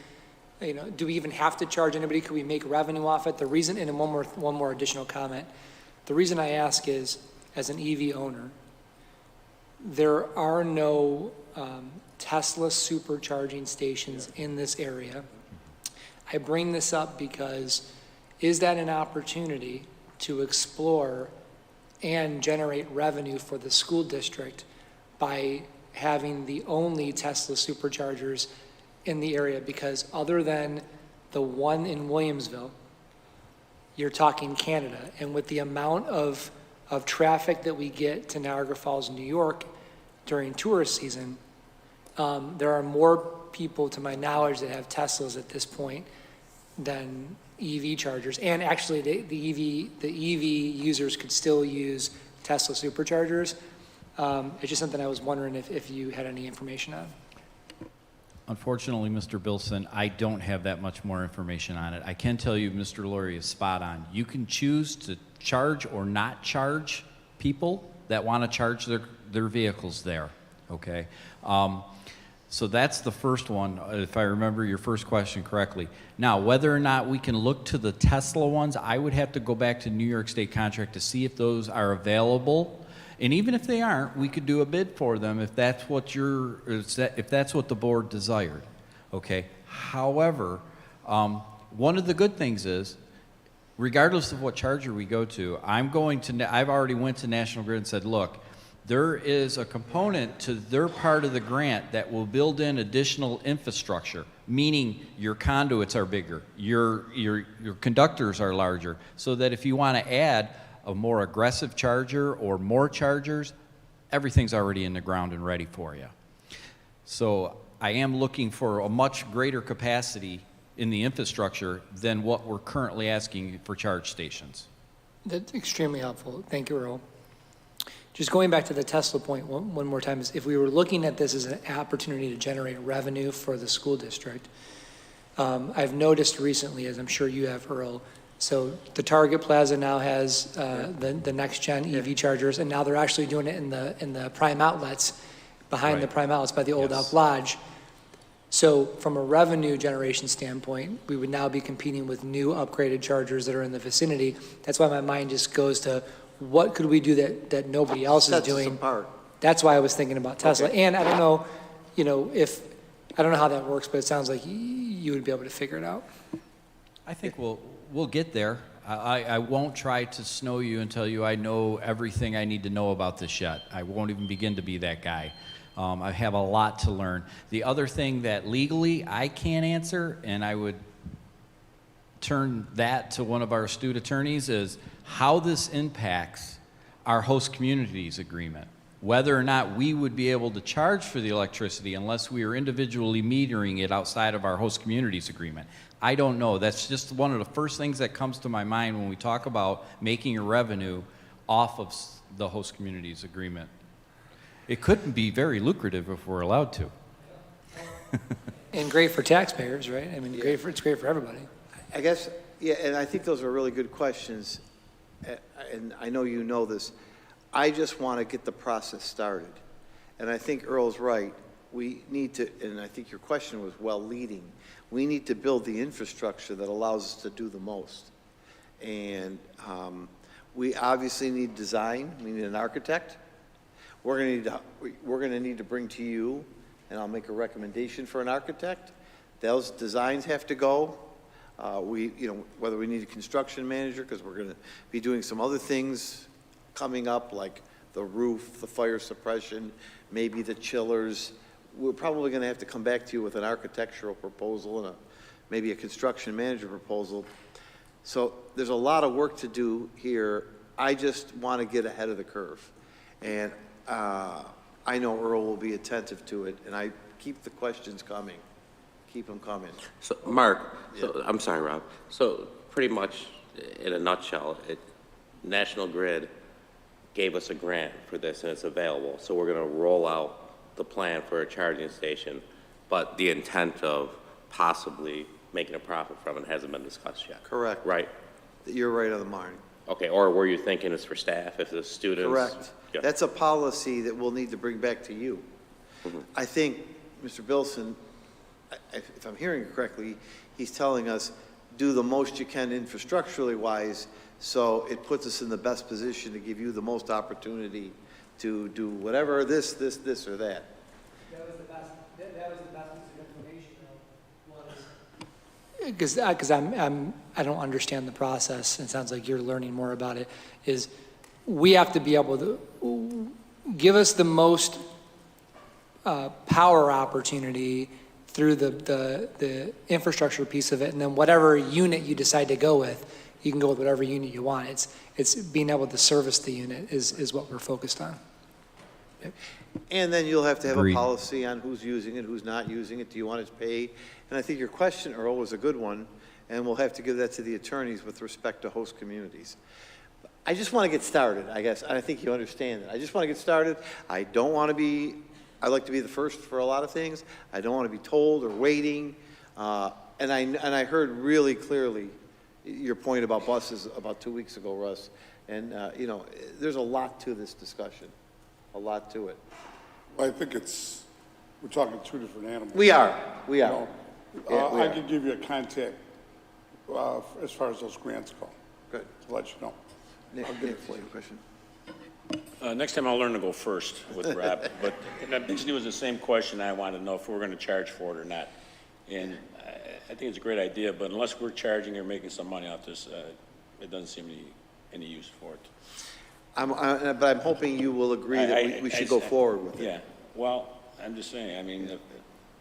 do we even have to charge anybody? Could we make revenue off it? The reason, and one more additional comment, the reason I ask is, as an EV owner, there are no Tesla supercharging stations in this area. I bring this up because is that an opportunity to explore and generate revenue for the school district by having the only Tesla superchargers in the area? Because other than the one in Williamsville, you're talking Canada. And with the amount of traffic that we get to Niagara Falls, New York during tourist season, there are more people, to my knowledge, that have Teslas at this point than EV chargers. And actually, the EV users could still use Tesla superchargers. It's just something I was wondering if you had any information on. Unfortunately, Mr. Bilson, I don't have that much more information on it. I can tell you Mr. Laurie is spot on. You can choose to charge or not charge people that want to charge their vehicles there, okay? So that's the first one, if I remember your first question correctly. Now, whether or not we can look to the Tesla ones, I would have to go back to New York State contract to see if those are available. And even if they aren't, we could do a bid for them if that's what if that's what the board desired. Okay. However, one of the good things is, regardless of what charger we go to, I've already went to National Grid and said, look, there is a component to their part of the grant that will build in additional infrastructure, meaning your conduits are bigger, your conductors are larger, so that if you want to add a more aggressive charger or more chargers, everything's already in the ground and ready for you. So I am looking for a much greater capacity in the infrastructure than what we're currently asking for charge stations. That's extremely helpful. Thank you, Earl. Just going back to the Tesla point one more time, is if we were looking at this as an opportunity to generate revenue for the school district, I've noticed recently, as I'm sure you have, Earl, so the Target Plaza now has the next gen EV chargers, and now they're actually doing it in the prime outlets, behind the prime outlets by the Old Elk Lodge. So from a revenue generation standpoint, we would now be competing with new upgraded chargers that are in the vicinity. That's why my mind just goes to, what could we do that nobody else is doing? That's why I was thinking about Tesla. Okay. And I don't know, I don't know how that works, but it sounds like you would be able to figure it out. I think we'll get there. I won't try to snow you and tell you I know everything I need to know about this yet. I won't even begin to be that guy. I have a lot to learn. The other thing that legally I can't answer, and I would turn that to one of our astute attorneys, is how this impacts our host communities agreement. Whether or not we would be able to charge for the electricity unless we are individually metering it outside of our host communities agreement. I don't know. That's just one of the first things that comes to my mind when we talk about making a revenue off of the host communities agreement. It couldn't be very lucrative if we're allowed to. And great for taxpayers, right? I mean, it's great for everybody. I guess, yeah, and I think those are really good questions. And I know you know this. I just want to get the process started. And I think Earl's right. We need to, and I think your question was well leading, we need to build the infrastructure that allows us to do the most. And we obviously need design. We need an architect. We're going to need to bring to you, and I'll make a recommendation for an architect. Those designs have to go. Whether we need a construction manager, because we're going to be doing some other things coming up, like the roof, the fire suppression, maybe the chillers. We're probably going to have to come back to you with an architectural proposal and maybe a construction manager proposal. So there's a lot of work to do here. I just want to get ahead of the curve. And I know Earl will be attentive to it, and I keep the questions coming. Keep them coming. So, Mark, I'm sorry, Rob. So pretty much in a nutshell, National Grid gave us a grant for this, and it's available. So we're going to roll out the plan for a charging station, but the intent of possibly making a profit from it hasn't been discussed yet. Correct. Right? You're right on the money. Okay, or were you thinking it's for staff, if the students? Correct. Yeah. That's a policy that we'll need to bring back to you. Mm-hmm. I think, Mr. Bilson, if I'm hearing it correctly, he's telling us, do the most you can infrastructurally wise, so it puts us in the best position to give you the most opportunity to do whatever, this, or that. That was the best piece of information, because I don't understand the process, and it sounds like you're learning more about it, is we have to be able to give us the most power opportunity through the infrastructure piece of it, and then whatever unit you decide to go with, you can go with whatever unit you want. It's being able to service the unit is what we're focused on. Yep. And then you'll have to have a policy on who's using it, who's not using it. Do you want it to pay? And I think your question, Earl, was a good one, and we'll have to give that to the attorneys with respect to host communities. I just want to get started, I guess. I think you understand that. I just want to get started. I don't want to be, I like to be the first for a lot of things. I don't want to be told or waiting. And I heard really clearly your point about buses about 2 weeks ago, Russ. And, there's a lot to this discussion, a lot to it. Well, I think it's We're talking two different animals. We are. You know, Yeah, we I are. can give you a contact as far as those grants go. Good. To let you know. Nick, I'll get it Nick, for you. question. Next time I'll learn to go first with Rob, but that basically was the same question. I wanted to know if we're going to charge for it or not. And I think it's a great idea, but unless we're charging or making some money off this, it doesn't seem any use for it. But I'm hoping you will agree that we should go forward with it. Yeah, well, I'm just saying, I mean, if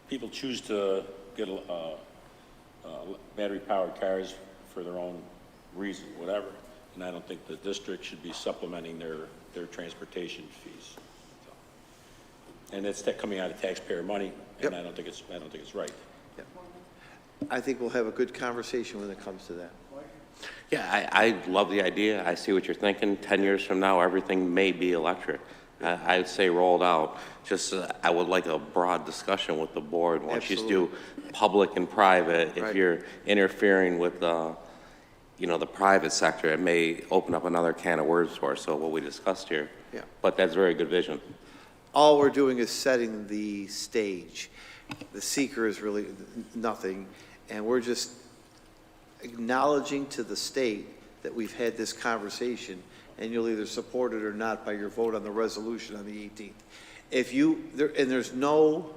people choose to get battery-powered cars for their own reason, whatever, and I don't think the district should be supplementing their transportation fees. So. And it's coming out of taxpayer money, and I don't think it's right. Yep. I think we'll have a good conversation when it comes to that. Yeah, I love the idea. I see what you're thinking. 10 years from now, everything may be electric. I would say rolled out. Just, I would like a broad discussion with the board. Once you do public and private, if you're interfering with the private sector, it may open up another can of worms for us. So what we discussed here. Yeah. But that's very good vision. All we're doing is setting the stage. The seeker is really nothing, and we're just acknowledging to the state that we've had this conversation, and you'll either support it or not by your vote on the resolution on the 18th. If there's no,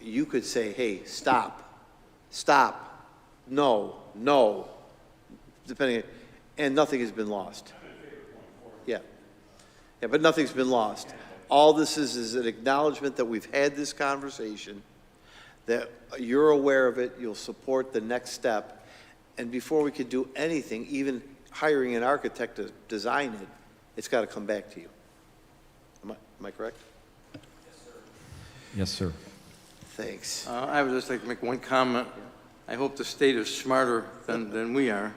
you could say, hey, stop, no, depending, and nothing has been lost. Yeah, but nothing's been lost. All this is an acknowledgement that we've had this conversation, that you're aware of it, you'll support the next step, and before we could do anything, even hiring an architect to design it, it's got to come back to you. Am I correct? Yes, sir. Thanks. I would just like to make one comment. I hope the state is smarter than we are,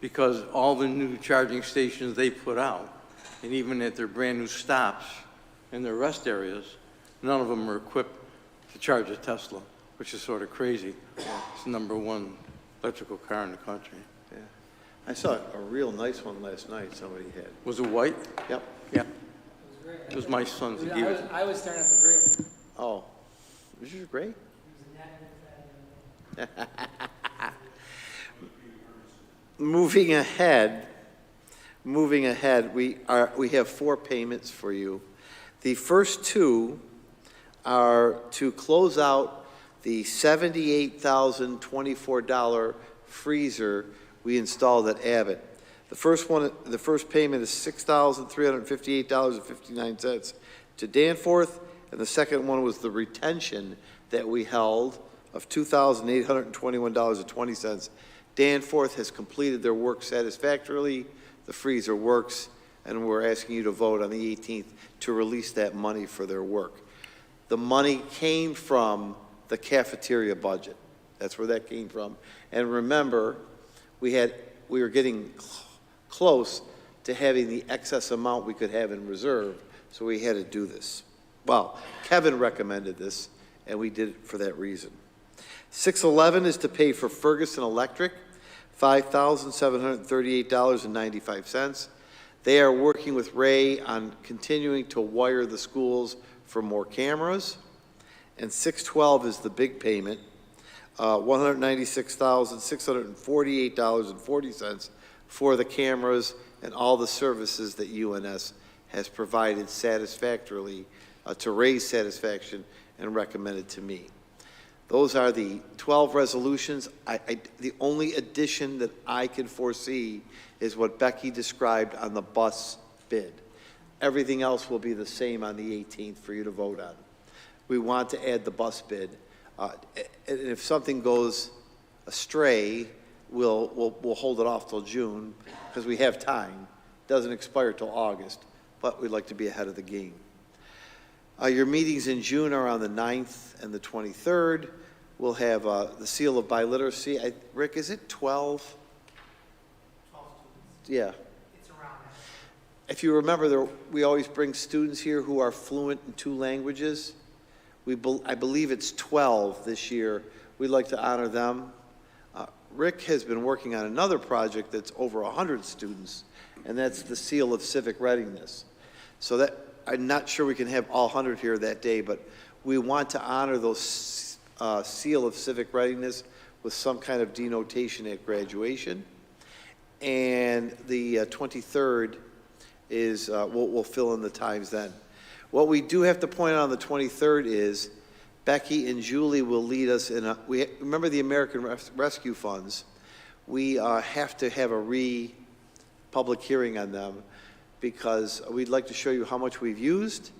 because all the new charging stations they put out, and even at their brand new stops in their rest areas, none of them are equipped to charge a Tesla, which is sort of crazy. It's the #1 electrical car in the country. Yeah. I saw a real nice one last night somebody had. Was it white? Yep. Yeah. It was my son's. I was staring at the grill. Oh, was yours gray? Moving ahead, we have 4 payments for you. The first 2 are to close out the $78,024 freezer we installed at Abbott. The first payment is $6,358.59 to Danforth, and the second one was the retention that we held of $2,821.20. Danforth has completed their work satisfactorily. The freezer works, and we're asking you to vote on the 18th to release that money for their work. The money came from the cafeteria budget. That's where that came from. And remember, we were getting close to having the excess amount we could have in reserve, so we had to do this. Well, Kevin recommended this, and we did it for that reason. 611 is to pay for Ferguson Electric, $5,738.95. They are working with Ray on continuing to wire the schools for more cameras. And 612 is the big payment, $196,648.40 for the cameras and all the services that UNS has provided satisfactorily to raise satisfaction and recommended to me. Those are the 12 resolutions. The only addition that I can foresee is what Becky described on the bus bid. Everything else will be the same on the 18th for you to vote on. We want to add the bus bid. And if something goes astray, we'll hold it off till June because we have time. It doesn't expire till August, but we'd like to be ahead of the game. Your meetings in June are on the 9th and the 23rd. We'll have the seal of biliteracy. Rick, is it 12? 12 students. Yeah. It's around that. If you remember, we always bring students here who are fluent in 2 languages. I believe it's 12 this year. We'd like to honor them. Rick has been working on another project that's over 100 students, and that's the seal of civic readiness. So that I'm not sure we can have all 100 here that day, but we want to honor those seal of civic readiness with some kind of denotation at graduation. And the 23rd is, we'll fill in the times then. What we do have to point out on the 23rd is Becky and Julie will lead us in remember the American Rescue Funds. We have to have a public hearing on them because we'd like to show you how much we've used,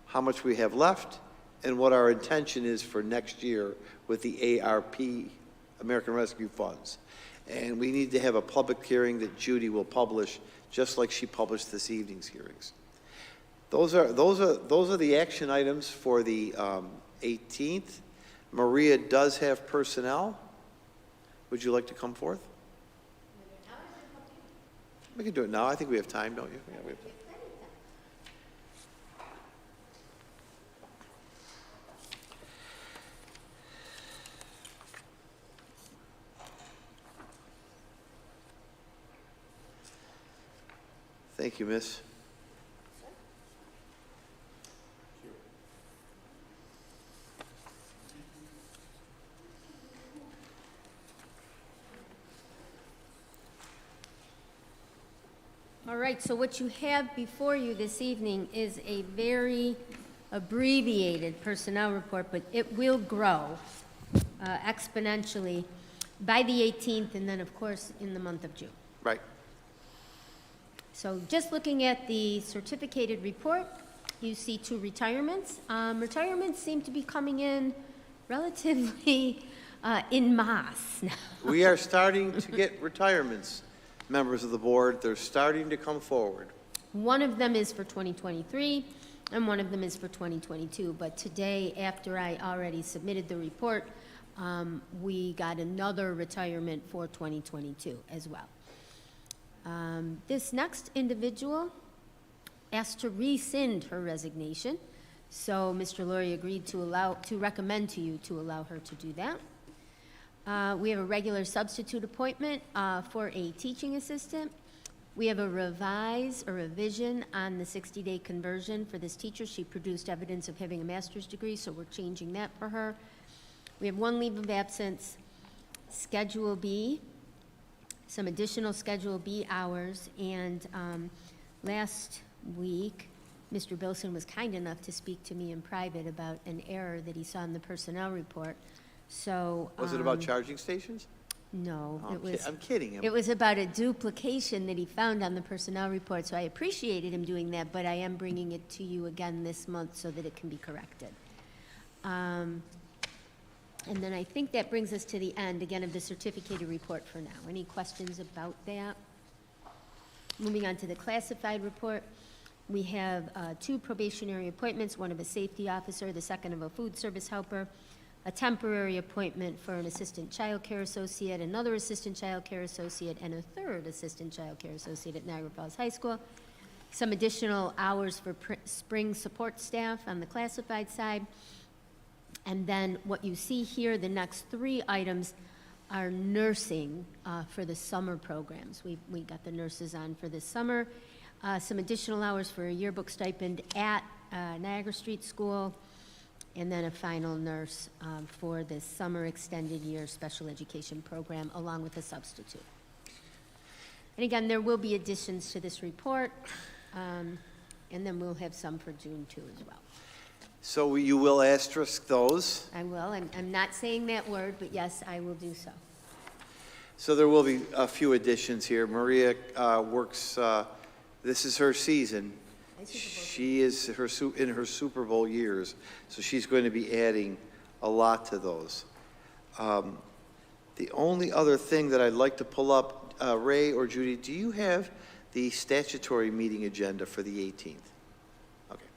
how much we have left, and what our intention is for next year with the ARP, American Rescue Funds. And we need to have a public hearing that Judy will publish, just like she published this evening's hearings. Those are the action items for the 18th. Maria does have personnel. Would you like to come forth? We can do it now. I think we have time, don't you? Yeah, we have time. Thank you, Miss. All right, so what you have before you this evening is a very abbreviated personnel report, but it will grow exponentially by the 18th and then, of course, in the month of June. Right. So just looking at the certificated report, you see 2 retirements. Retirements seem to be coming in relatively en masse now. We are starting to get retirements, members of the board. They're starting to come forward. One of them is for 2023, and one of them is for 2022. But today, after I already submitted the report, we got another retirement for 2022 as well. This next individual asked to rescind her resignation, so Mr. Laurie agreed to recommend to you to allow her to do that. We have a regular substitute appointment for a teaching assistant. We have a revision on the 60-day conversion for this teacher. She produced evidence of having a master's degree, so we're changing that for her. We have 1 leave of absence, Schedule B, some additional Schedule B hours, and last week, Mr. Bilson was kind enough to speak to me in private about an error that he saw in the personnel report. So Was it about charging stations? No, Oh, it was. I'm kidding him. It was about a duplication that he found on the personnel report. So I appreciated him doing that, but I am bringing it to you again this month so that it can be corrected. And then I think that brings us to the end again of the certificated report for now. Any questions about that? Moving on to the classified report, we have 2 probationary appointments, one of a safety officer, the second of a food service helper, a temporary appointment for an assistant child care associate, another assistant child care associate, and a 3rd assistant child care associate at Niagara Falls High School. Some additional hours for spring support staff on the classified side. And then what you see here, the next 3 items are nursing for the summer programs. We got the nurses on for this summer. Some additional hours for a yearbook stipend at Niagara Street School, and then a final nurse for the summer extended year special education program, along with a substitute. And again, there will be additions to this report, and then we'll have some for June too as well. So you will asterisk those. I will. I'm not saying that word, but yes, I will do so. So there will be a few additions here. Maria works, this is her season. She is in her Super Bowl years, so she's going to be adding a lot to those. The only other thing that I'd like to pull up, Ray or Judy, do you have the statutory meeting agenda for the 18th? Okay.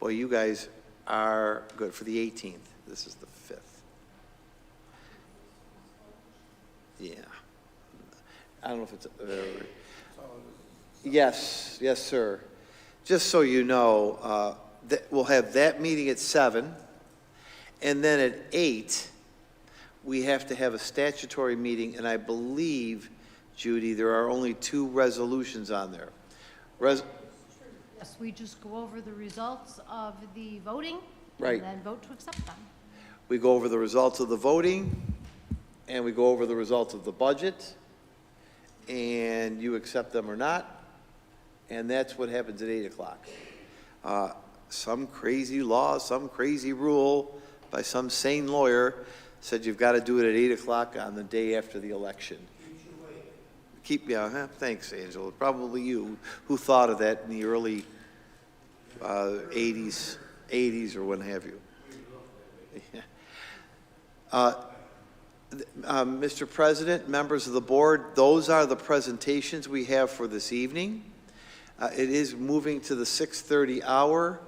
Well, you guys are good for the 18th. This is the 5th. Yeah. I don't know if it's, yes, sir. Just so you know, we'll have that meeting at 7, and then at 8, we have to have a statutory meeting, and I believe, Judy, there are only 2 resolutions on there. Yes, we just go over the results of the voting Right. And then vote to accept them. We go over the results of the voting, and we go over the results of the budget, and you accept them or not, and that's what happens at 8 o'clock. Some crazy law, some crazy rule by some sane lawyer said you've got to do it at 8 o'clock on the day after the election. Thanks, Angela. Probably you who thought of that in the early 80s or what have you. Mr. President, members of the board, those are the presentations we have for this evening. It is moving to the 6:30 hour.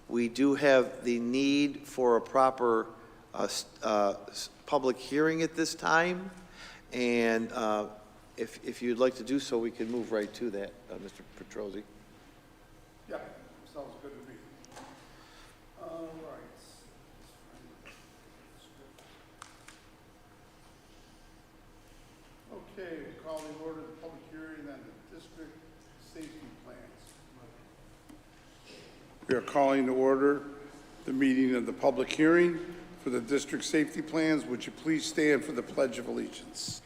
We do have the need for a proper public hearing at this time, and if you'd like to do so, we can move right to that, Mr. Petrosi. Yeah, sounds good to me. All right. Okay, call the order of the public hearing on the district safety plans. We are calling to order the meeting of the public hearing for the district safety plans. Would you please stand for the Pledge of Allegiance?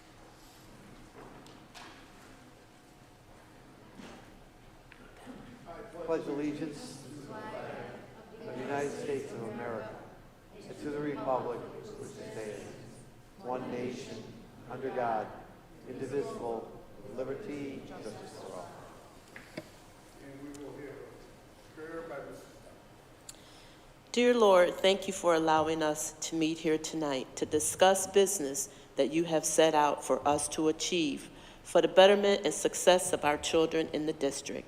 I pledge allegiance to the United States of America and to the republic which stands, one nation, under God, indivisible, with liberty and justice for all. And we will hear a prayer by Mr. Dear Lord, thank you for allowing us to meet here tonight to discuss business that you have set out for us to achieve for the betterment and success of our children in the district.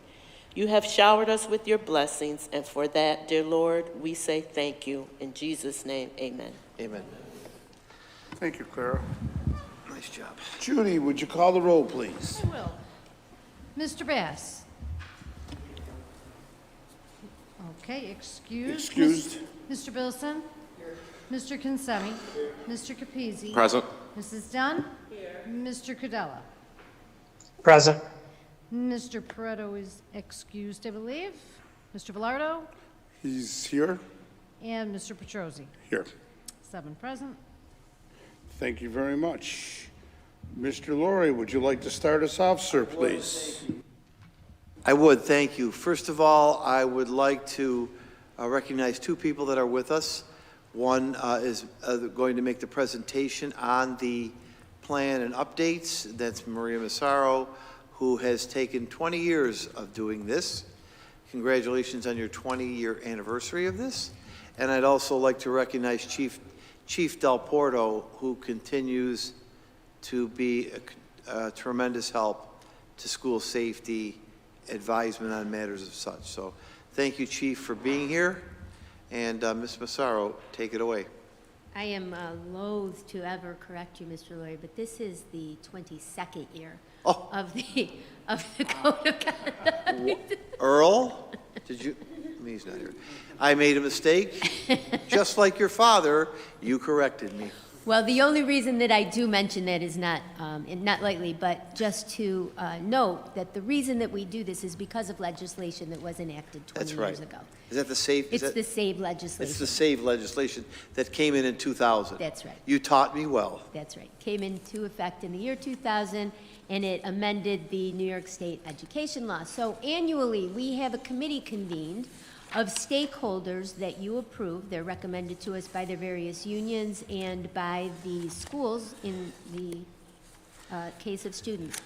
You have showered us with your blessings, and for that, dear Lord, we say thank you. In Jesus' name, amen. Amen. Thank you, Clara. Nice job. Judy, would you call the roll, please? I will. Mr. Bass? Okay, excused. Excused. Mr. Bilson? Here. Mr. Consemi? Mr. Capizzi? Present. Mrs. Dunn? Here. Mr. Cudella? Present. Mr. Pareto is excused, I believe. Mr. Velardo? He's here. And Mr. Petrosi? Here. 7 present. Thank you very much. Mr. Laurie, would you like to start us off, sir, please? I would, thank you. First of all, I would like to recognize 2 people that are with us. One is going to make the presentation on the plan and updates. That's Maria Massaro, who has taken 20 years of doing this. Congratulations on your 20-year anniversary of this. And I'd also like to recognize Chief Del Porto, who continues to be a tremendous help to school safety, advisement on matters of such. So thank you, Chief, for being here. And Ms. Massaro, take it away. I am loath to ever correct you, Mr. Lloyd, but this is the 22nd year of the Code of Conduct. Earl, did you? He's not here. I made a mistake. Just like your father, you corrected me. Well, the only reason that I do mention that is not lightly, but just to note that the reason that we do this is because of legislation that was enacted 20 years ago. Is that the SAVE? It's the SAVE legislation. It's the SAVE legislation that came in 2000. That's right. You taught me well. That's right. Came into effect in the year 2000, and it amended the New York State education law. So annually, we have a committee convened of stakeholders that you approve. They're recommended to us by their various unions and by the schools in the case of students.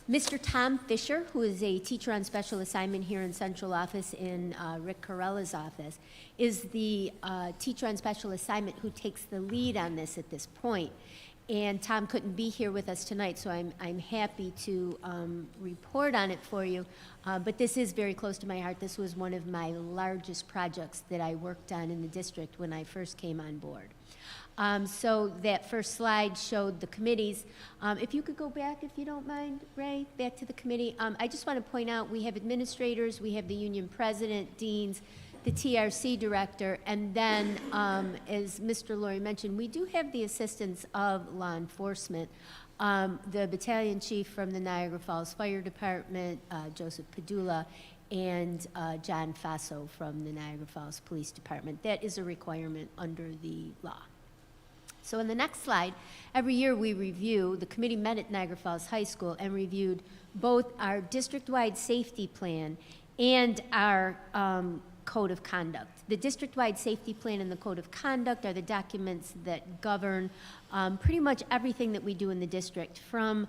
Mr. Tom Fisher, who is a teacher on special assignment here in central office in Rick Carella's office, is the teacher on special assignment who takes the lead on this at this point. And Tom couldn't be here with us tonight, so I'm happy to report on it for you. But this is very close to my heart. This was one of my largest projects that I worked on in the district when I first came on board. So that first slide showed the committees. If you could go back, if you don't mind, Ray, back to the committee. I just want to point out we have administrators, we have the union president, deans, the TRC director, and then, as Mr. Laurie mentioned, we do have the assistance of law enforcement. The battalion chief from the Niagara Falls Fire Department, Joseph Padula, and John Faso from the Niagara Falls Police Department. That is a requirement under the law. So in the next slide, every year we review, the committee met at Niagara Falls High School and reviewed both our district-wide safety plan and our code of conduct. The district-wide safety plan and the code of conduct are the documents that govern pretty much everything that we do in the district, from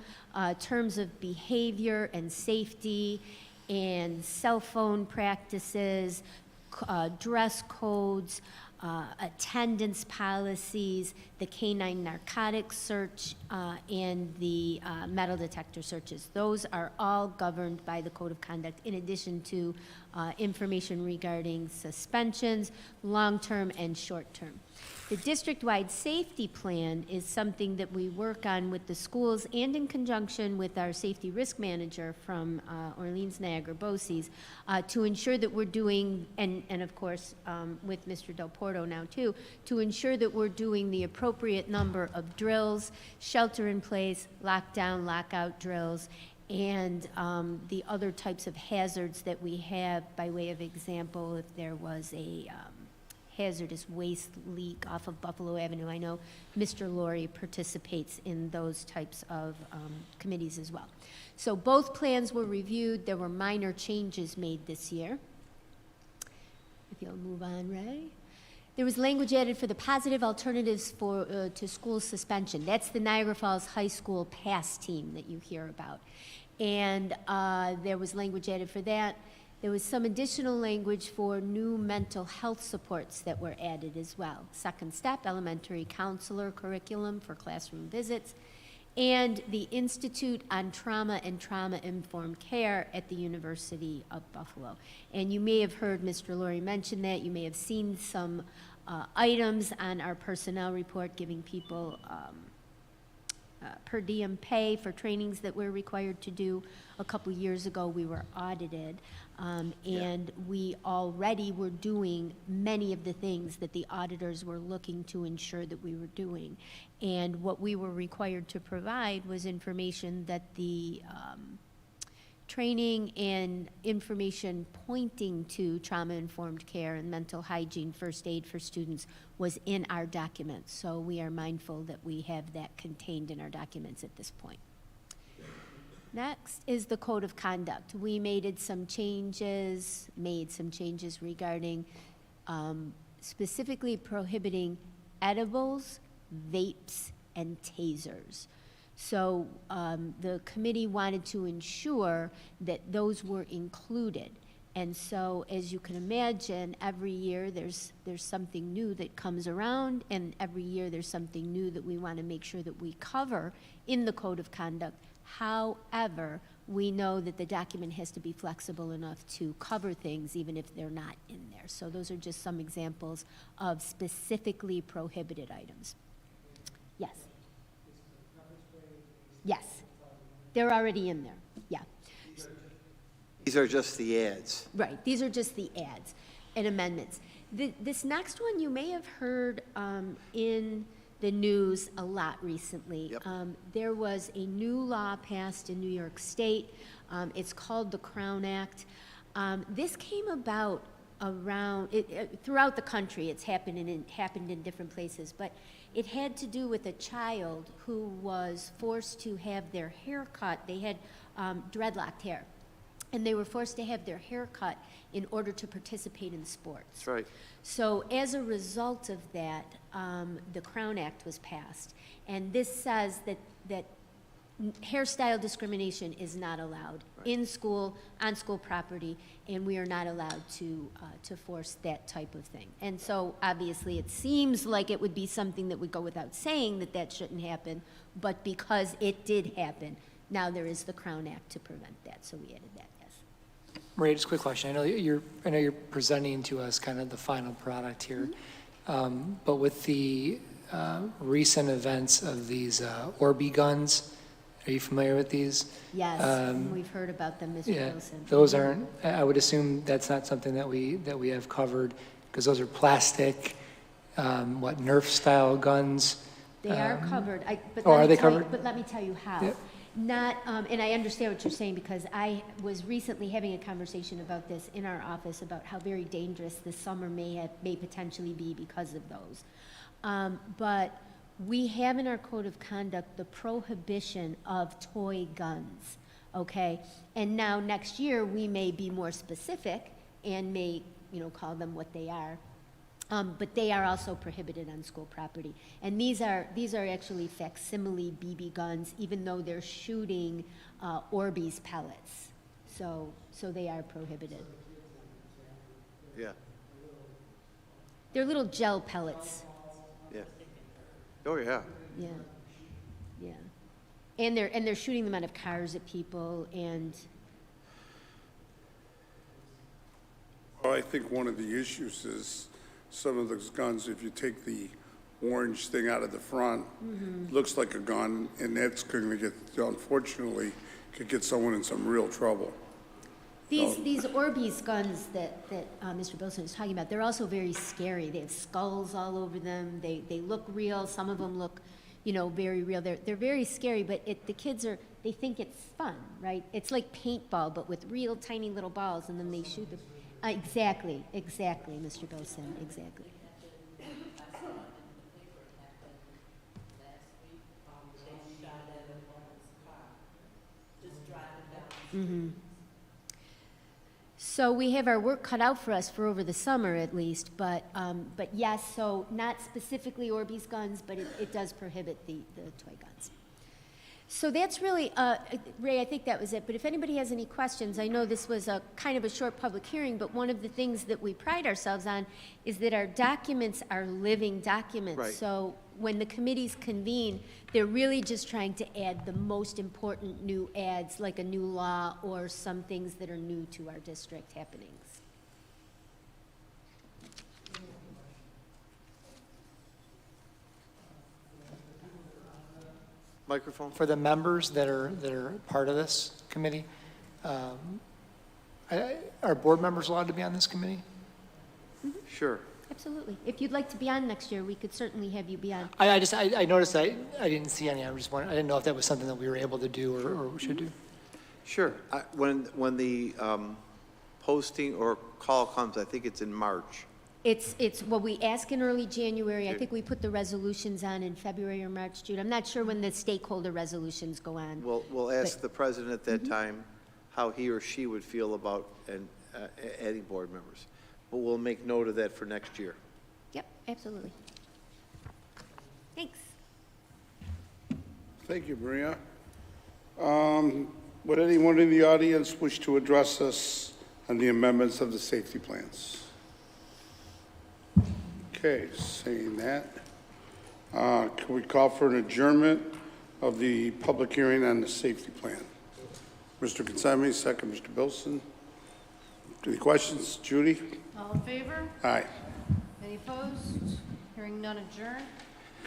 terms of behavior and safety and cell phone practices, dress codes, attendance policies, the canine narcotics search, and the metal detector searches. Those are all governed by the Code of Conduct, in addition to information regarding suspensions, long-term and short-term. The district-wide safety plan is something that we work on with the schools and in conjunction with our safety risk manager from Orleans Niagara BOCES to ensure that we're doing, and of course with Mr. Del Porto now too, to ensure that we're doing the appropriate number of drills, shelter in place, lockdown, lockout drills, and the other types of hazards that we have. By way of example, if there was a hazardous waste leak off of Buffalo Avenue, I know Mr. Laurie participates in those types of committees as well. So both plans were reviewed. There were minor changes made this year. If you'll move on, Ray. There was language added for the positive alternatives for to school suspension. That's the Niagara Falls High School PASS team that you hear about. And there was language added for that. There was some additional language for new mental health supports that were added as well. Second step, elementary counselor curriculum for classroom visits, and the Institute on Trauma and Trauma-Informed Care at the University of Buffalo. And you may have heard Mr. Laurie mention that. You may have seen some items on our personnel report giving people per diem pay for trainings that we're required to do. A couple years ago, we were audited, and we already were doing many of the things that the auditors were looking to ensure that we were doing. And what we were required to provide was information that the training and information pointing to trauma-informed care and mental hygiene, first aid for students was in our documents. So we are mindful that we have that contained in our documents at this point. Next is the Code of Conduct. We made some changes regarding specifically prohibiting edibles, vapes, and tasers. So the committee wanted to ensure that those were included. And so, as you can imagine, every year there's something new that comes around, and every year there's something new that we want to make sure that we cover in the Code of Conduct. However, we know that the document has to be flexible enough to cover things even if they're not in there. So those are just some examples of specifically prohibited items. Yes. Yes, they're already in there, yeah. These are just the ads. Right, these are just the ads and amendments. This next one you may have heard in the news a lot recently. Yep. There was a new law passed in New York State. It's called the Crown Act. This came about throughout the country. It's happened in different places, but it had to do with a child who was forced to have their hair cut. They had dreadlocked hair, and they were forced to have their hair cut in order to participate in sports. That's right. So as a result of that, the Crown Act was passed, and this says that hairstyle discrimination is not allowed in school, on school property, and we are not allowed to force that type of thing. And so obviously it seems like it would be something that would go without saying that shouldn't happen, but because it did happen, now there is the Crown Act to prevent that, so we added that, yes. Ray, just a quick question. I know you're presenting to us kind of the final product here, but with the recent events of these Orby guns, are you familiar with these? Yes, we've heard about them, Mr. Yeah, Wilson. those aren't, I would assume that's not something that we have covered, because those are plastic, Nerf-style guns. They are covered. Are they covered? But let me tell you how. Yeah. Not, and I understand what you're saying, because I was recently having a conversation about this in our office, about how very dangerous this summer may potentially be because of those. But we have in our code of conduct the prohibition of toy guns, okay? And now next year, we may be more specific and may, call them what they are. But they are also prohibited on school property. And these are actually facsimile BB guns, even though they're shooting Orbeez pellets. So they are prohibited. Yeah, They're little gel pellets. yeah. Oh, yeah. Yeah, yeah. And they're shooting them out of cars at people, and Well, I think one of the issues is some of those guns, if you take the orange thing out of the front, looks like a gun, and that's going to get, unfortunately, could get someone in some real trouble. these Orbeez guns that Mr. Bilson is talking about, they're also very scary. They have skulls all over them. They look real. Some of them look, very real. They're very scary, but the kids they think it's fun, right? It's like paintball, but with real tiny little balls, and then they shoot them. Exactly, Mr. Bilson, exactly. Mm-hmm. So we have our work cut out for us for over the summer at least, but yes, so not specifically Orbeez guns, but it does prohibit the toy guns. So that's really, Ray, I think that was it. But if anybody has any questions, I know this was a kind of a short public hearing, but one of the things that we pride ourselves on is that our documents are living documents. Right. So when the committees convene, they're really just trying to add the most important new ads, like a new law or some things that are new to our district happenings. Microphone? For the members that are part of this committee, are board members allowed to be on this committee? Sure. Absolutely. If you'd like to be on next year, we could certainly have you be on. I noticed I didn't see any. I was just wondering, I didn't know if that was something that we were able to do or should do. Sure. When the posting or call comes, I think it's in March. Well, we ask in early January. I think we put the resolutions on in February or March, Jude. I'm not sure when the stakeholder resolutions go on. We'll ask the president at that time how he or she would feel about adding board members. But we'll make note of that for next year. Yep, absolutely. Thanks. Thank you, Maria. Would anyone in the audience wish to address us on the amendments of the safety plans? Okay, saying that, can we call for an adjournment of the public hearing on the safety plan? Mr. Consami, second. Mr. Bilson. Any questions? Judy? All in favor? Aye. Any opposed? Hearing none, adjourn.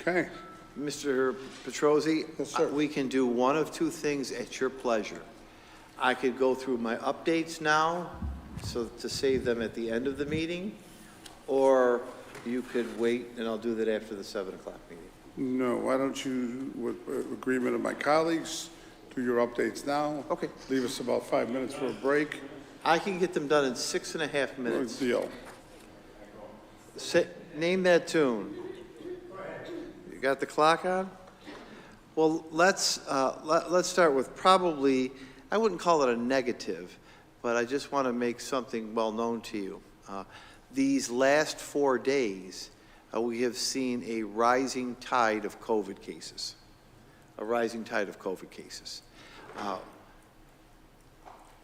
Okay. Mr. Petrosi, Yes, sir. we can do one of two things at your pleasure. I could go through my updates now, so to save them at the end of the meeting, or you could wait, and I'll do that after the 7 o'clock meeting. No, why don't you, with agreement of my colleagues, do your updates now? Okay. Leave us about 5 minutes for a break. I can get them done in 6.5 minutes. Good deal. Name that tune. You got the clock on? Well, let's start with probably, I wouldn't call it a negative, but I just want to make something well known to you. These last 4 days, we have seen a rising tide of COVID cases. A rising tide of COVID cases.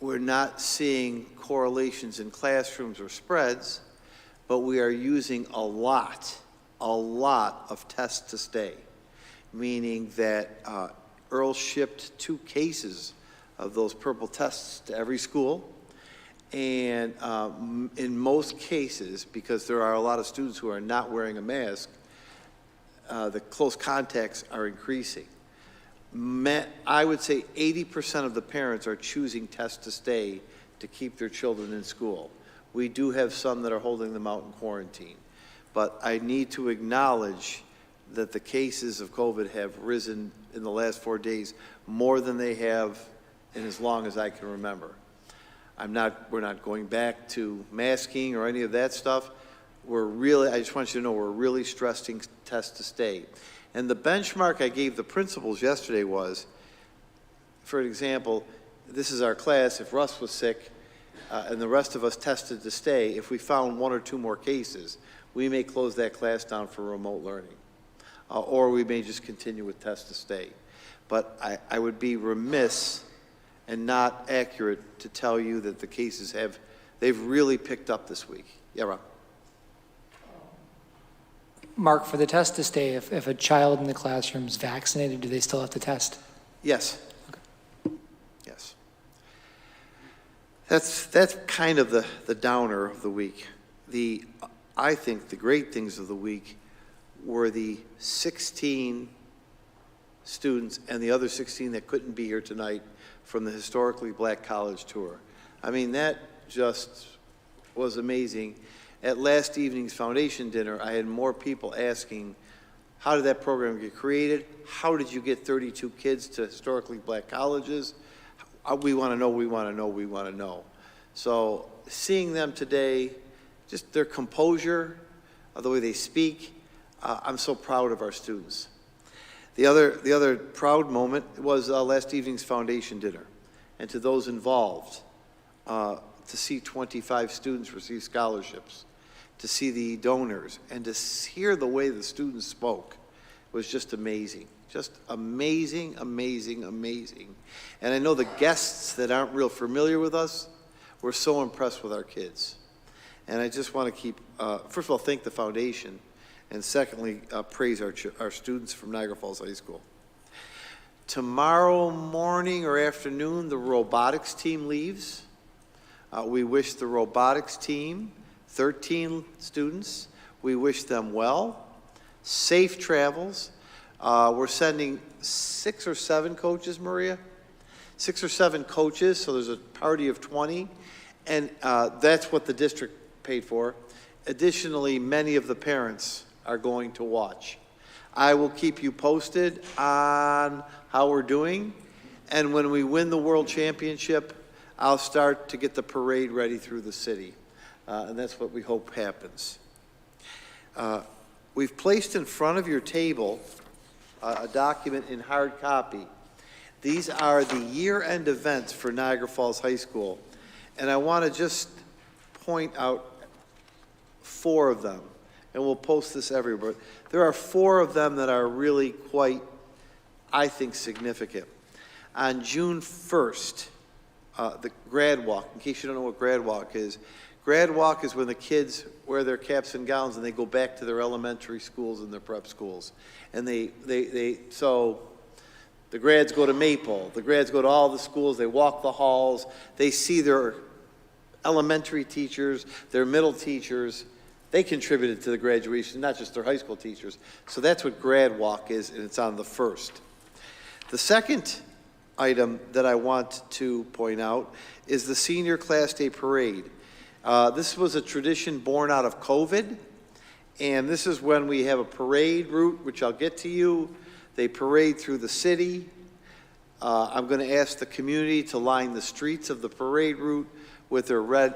We're not seeing correlations in classrooms or spreads, but we are using a lot of tests to stay, meaning that Earl shipped 2 cases of those purple tests to every school. And in most cases, because there are a lot of students who are not wearing a mask, the close contacts are increasing. I would say 80% of the parents are choosing test to stay to keep their children in school. We do have some that are holding them out in quarantine. But I need to acknowledge that the cases of COVID have risen in the last 4 days more than they have in as long as I can remember. We're not going back to masking or any of that stuff. I just want you to know, we're really stressing test to stay. And the benchmark I gave the principals yesterday was, for example, this is our class, if Russ was sick and the rest of us tested to stay, if we found 1 or 2 more cases, we may close that class down for remote learning. Or we may just continue with test to stay. But I would be remiss and not accurate to tell you that the cases they've really picked up this week. Yeah, Rob? Mark, for the test to stay, if a child in the classroom is vaccinated, do they still have to test? Yes. Okay. Yes. That's kind of the downer of the week. I think the great things of the week were the 16 students and the other 16 that couldn't be here tonight from the Historically Black College Tour. I mean, that just was amazing. At last evening's foundation dinner, I had more people asking, how did that program get created? How did you get 32 kids to historically black colleges? We want to know, we want to know, we want to know. So seeing them today, just their composure, the way they speak, I'm so proud of our students. The other proud moment was last evening's foundation dinner. And to those involved, to see 25 students receive scholarships, to see the donors, and to hear the way the students spoke was just amazing. Just amazing, amazing, amazing. And I know the guests that aren't real familiar with us were so impressed with our kids. And I just want to keep, first of all, thank the foundation, and secondly, praise our students from Niagara Falls High School. Tomorrow morning or afternoon, the robotics team leaves. We wish the robotics team, 13 students, we wish them well, safe travels. We're sending 6 or 7 coaches, Maria? 6 or 7 coaches, so there's a party of 20, and that's what the district paid for. Additionally, many of the parents are going to watch. I will keep you posted on how we're doing, and when we win the World Championship, I'll start to get the parade ready through the city, and that's what we hope happens. We've placed in front of your table a document in hard copy. These are the year-end events for Niagara Falls High School, and I want to just point out 4 of them, and we'll post this everywhere. There are 4 of them that are really quite, I think, significant. On June 1st, the Grad Walk, in case you don't know what Grad Walk is when the kids wear their caps and gowns and they go back to their elementary schools and their prep schools. And so the grads go to Maple, the grads go to all the schools, they walk the halls, they see their elementary teachers, their middle teachers. They contributed to the graduation, not just their high school teachers. So that's what Grad Walk is, and it's on the 1st. The second item that I want to point out is the Senior Class Day Parade. This was a tradition born out of COVID, and this is when we have a parade route, which I'll get to you. They parade through the city. I'm going to ask the community to line the streets of the parade route with their red,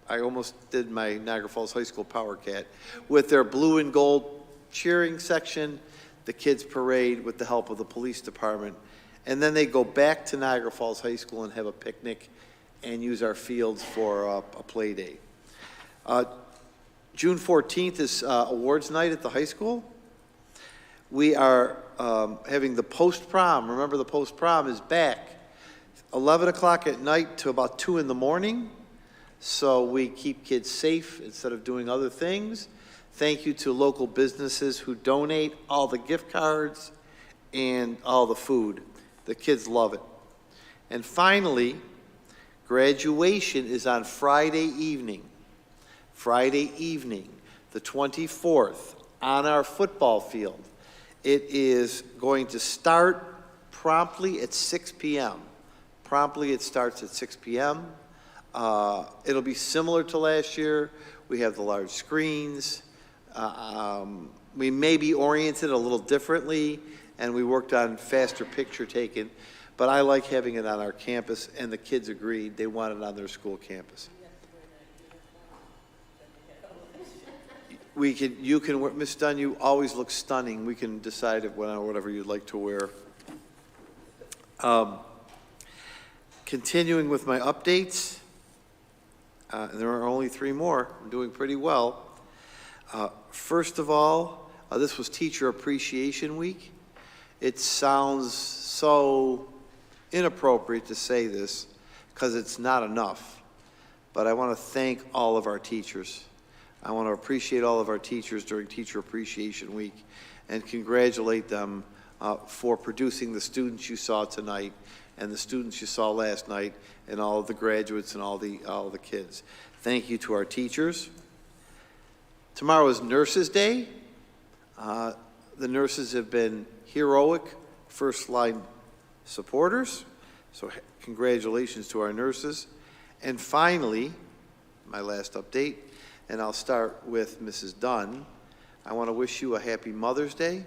I almost did my Niagara Falls High School Power Cat, with their blue and gold cheering section, the kids parade with the help of the police department, and then they go back to Niagara Falls High School and have a picnic and use our fields for a play day. June 14th is awards night at the high school. We are having the post-prom. Remember, the post-prom is back 11 o'clock at night to about 2 in the morning. So we keep kids safe instead of doing other things. Thank you to local businesses who donate all the gift cards and all the food. The kids love it. And finally, graduation is on Friday evening. Friday evening, the 24th, on our football field. It is going to start promptly at 6 p.m. Promptly it starts at 6 p.m. It'll be similar to last year. We have the large screens. we may be oriented a little differently, and we worked on faster picture taking, but I like having it on our campus, and the kids agreed they want it on their school campus. You can wear, Ms. Dunn, you always look stunning. We can decide whatever you'd like to wear. Continuing with my updates, there are only 3 more. I'm doing pretty well. First of all, this was Teacher Appreciation Week. It sounds so inappropriate to say this because it's not enough, but I want to thank all of our teachers. I want to appreciate all of our teachers during Teacher Appreciation Week and congratulate them for producing the students you saw tonight and the students you saw last night and all of the graduates and all the kids. Thank you to our teachers. Tomorrow is Nurses Day. The nurses have been heroic first-line supporters, so congratulations to our nurses. And finally, my last update, and I'll start with Mrs. Dunn. I want to wish you a happy Mother's Day.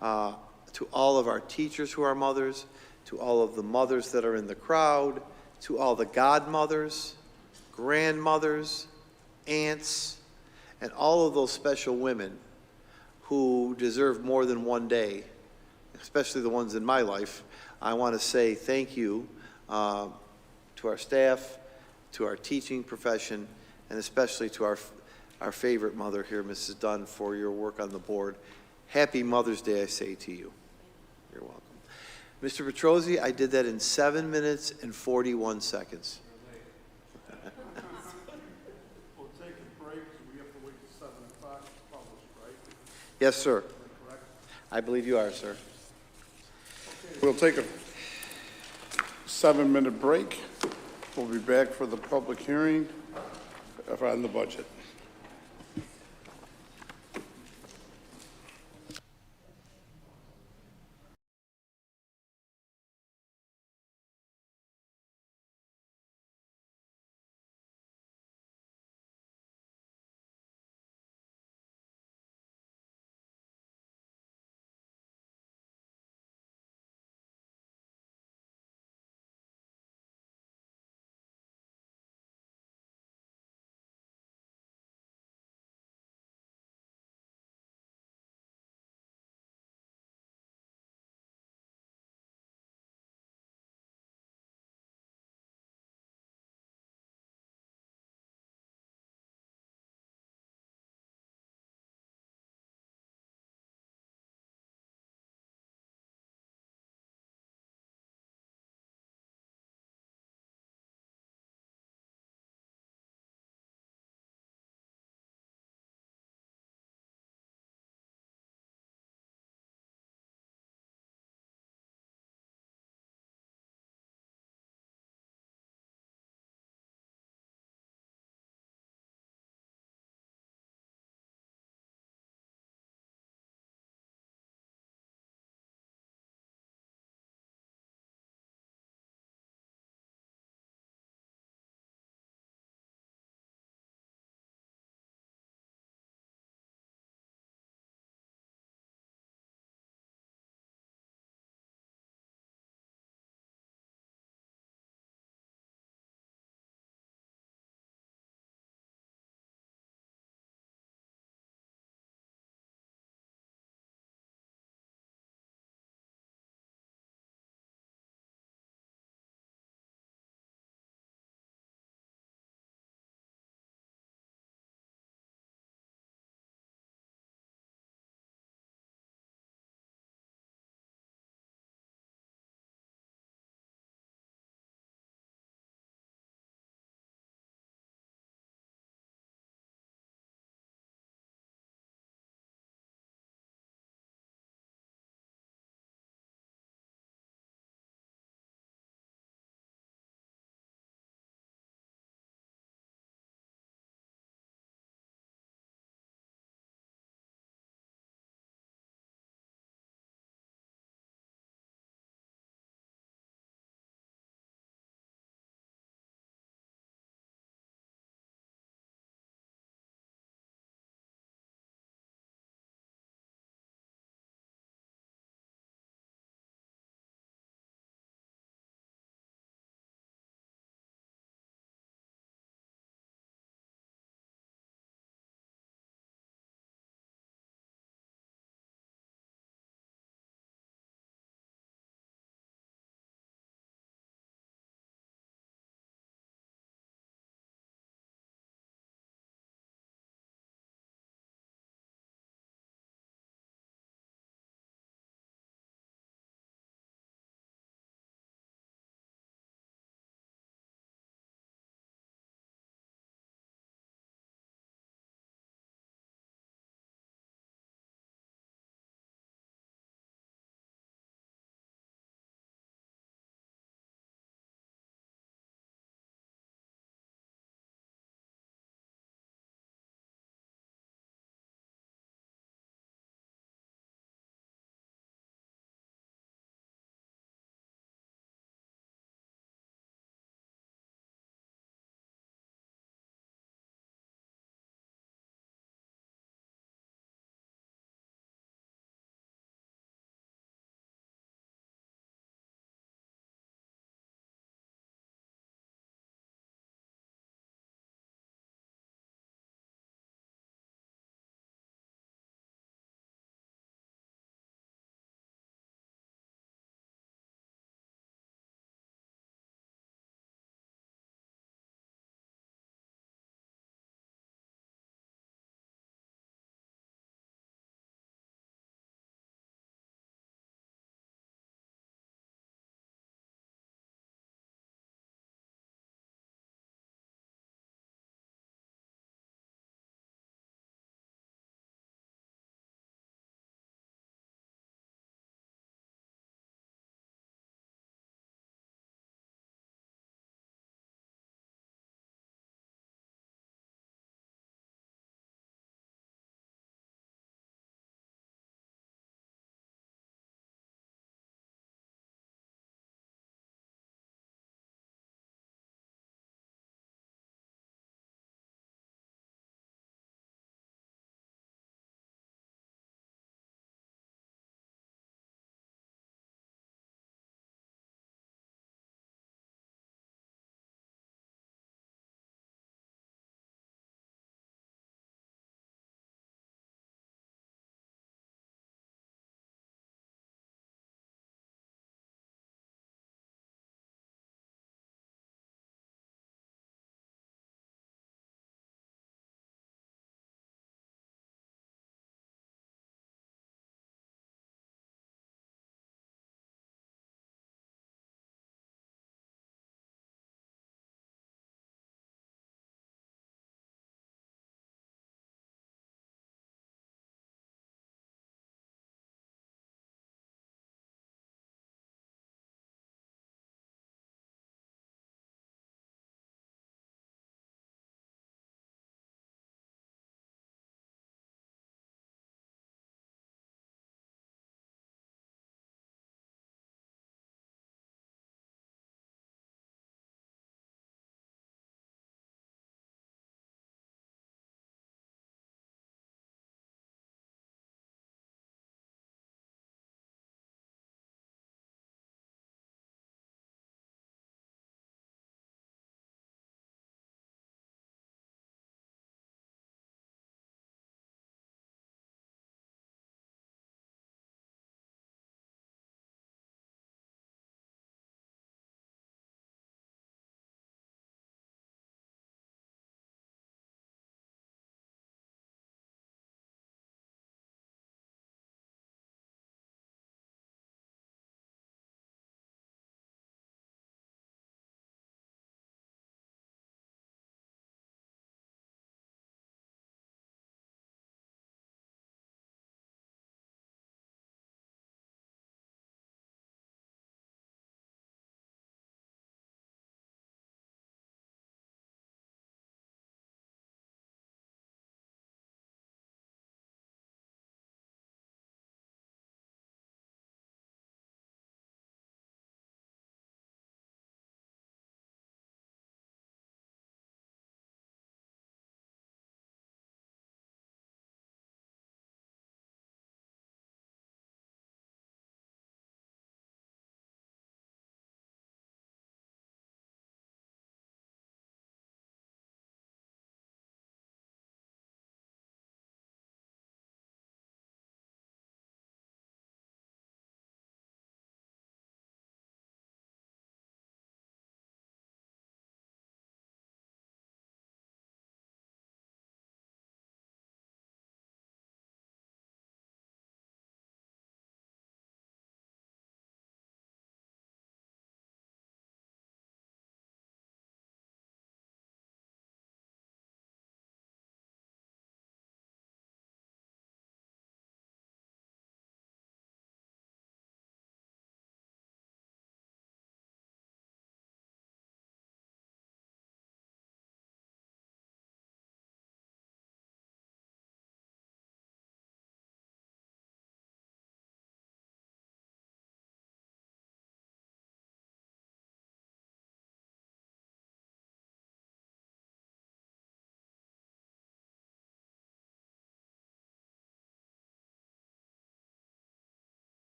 To all of our teachers who are mothers, to all of the mothers that are in the crowd, to all the godmothers, grandmothers, aunts, and all of those special women who deserve more than one day, especially the ones in my life. I want to say thank you to our staff, to our teaching profession, and especially to our favorite mother here, Mrs. Dunn, for your work on the board. Happy Mother's Day, I say to you. You're welcome. Mr. Petrosi, I did that in 7 minutes and 41 seconds. We'll take a break, so we have to wait till 7 o'clock to publish, right? Yes, sir. Correct? I believe you are, sir. We'll take a 7-minute break. We'll be back for the public hearing on the budget.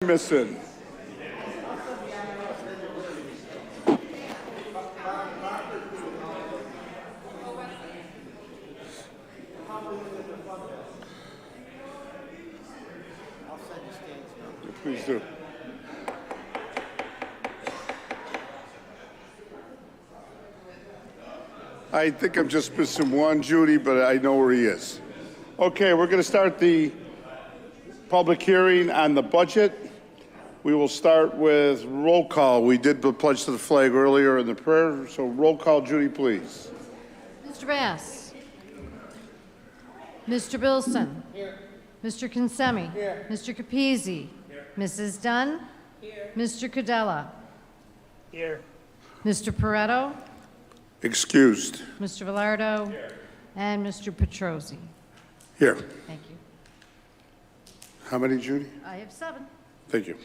Missing. Please do. I think I'm just missing one, Judy, but I know where he is. Okay, we're going to start the public hearing on the budget. We will start with roll call. We did the pledge to the flag earlier in the prayer, so roll call, Judy, please. Mr. Bass. Mr. Bilson. Here. Mr. Consemi. Here. Mr. Capizzi. Here. Mrs. Dunn. Here. Mr. Cadella. Here. Mr. Pareto. Excused. Mr. Velardo. Here. And Mr. Petrosi. Here. Thank you. How many, Judy? I have 7. Thank you.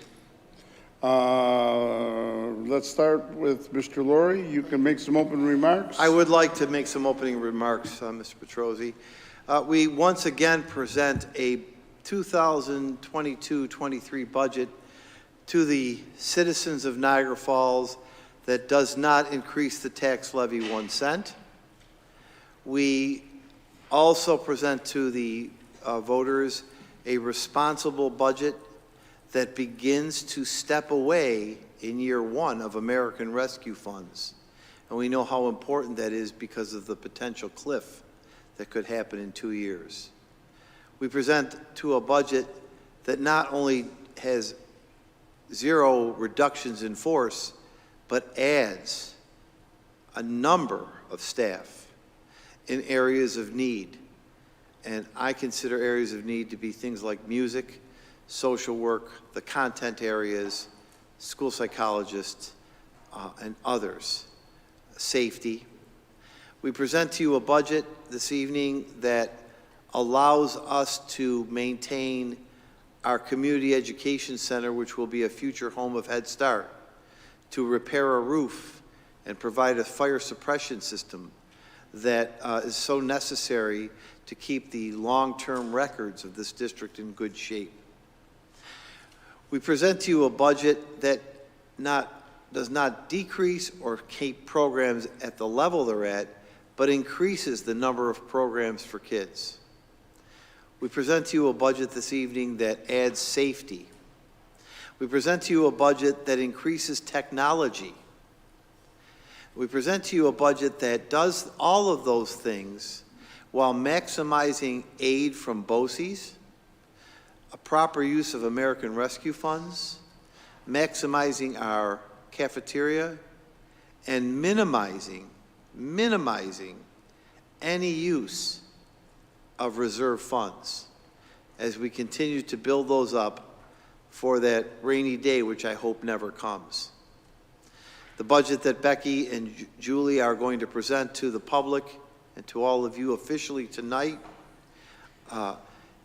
Let's start with Mr. Laurie. You can make some open remarks. I would like to make some opening remarks, Mr. Petrosi. We once again present a 2022-23 budget to the citizens of Niagara Falls that does not increase the tax levy 1 cent. We also present to the voters a responsible budget that begins to step away in year 1 of American Rescue Funds. And we know how important that is because of the potential cliff that could happen in 2 years. We present to a budget that not only has 0 reductions in force, but adds a number of staff in areas of need. And I consider areas of need to be things like music, social work, the content areas, school psychologists, and others, safety. We present to you a budget this evening that allows us to maintain our community education center, which will be a future home of Head Start, to repair a roof and provide a fire suppression system that is so necessary to keep the long-term records of this district in good shape. We present to you a budget that does not decrease or keep programs at the level they're at, but increases the number of programs for kids. We present to you a budget this evening that adds safety. We present to you a budget that increases technology. We present to you a budget that does all of those things while maximizing aid from BOCES, a proper use of American Rescue Funds, maximizing our cafeteria, and minimizing any use of reserve funds as we continue to build those up for that rainy day, which I hope never comes. The budget that Becky and Julie are going to present to the public and to all of you officially tonight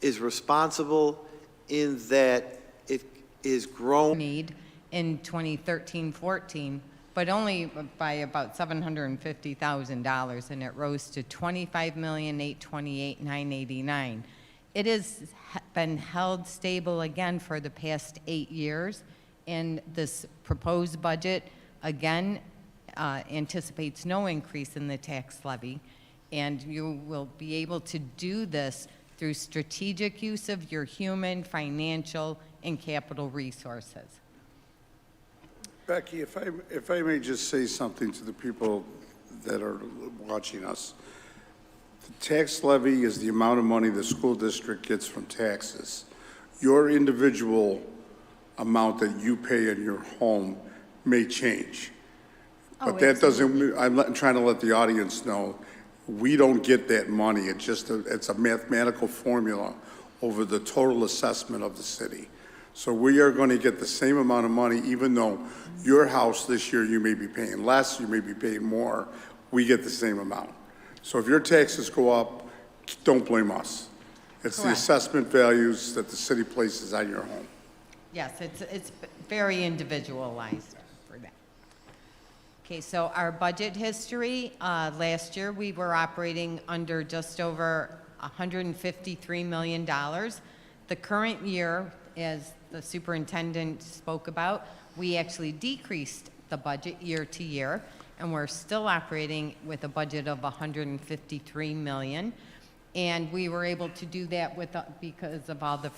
is responsible in that it is grown need in 2013-14, but only by about $750,000, and it rose to $25,828,989. It has been held stable again for the past 8 years, and this proposed budget again anticipates no increase in the tax levy, and you will be able to do this through strategic use of your human, financial, and capital resources. Becky, if I may just say something to the people that are watching us. The tax levy is the amount of money the school district gets from taxes. Your individual amount that you pay in your home may change. But that doesn't, I'm trying to let the audience know, we don't get that money. It's a mathematical formula over the total assessment of the city. So we are going to get the same amount of money, even though your house this year, you may be paying less, you may be paying more, we get the same amount. So if your taxes go up, don't blame us. It's the assessment values that the city places on your home. Yes, it's very individualized for that. Okay, so our budget history, last year we were operating under just over $153 million. The current year, as the superintendent spoke about, we actually decreased the budget year to year, and we're still operating with a budget of $153 million. And we were able to do that because of all the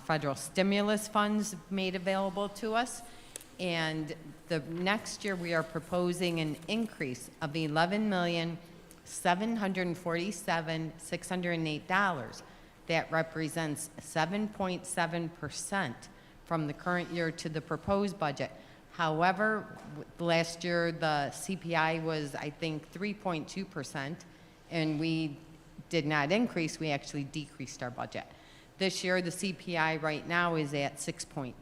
federal stimulus funds made available to us. And the next year, we are proposing an increase of $11,747,608. That represents 7.7% from the current year to the proposed budget. However, last year, the CPI was, I think, 3.2%, and we did not increase, we actually decreased our budget. This year, the CPI right now is at 6.2.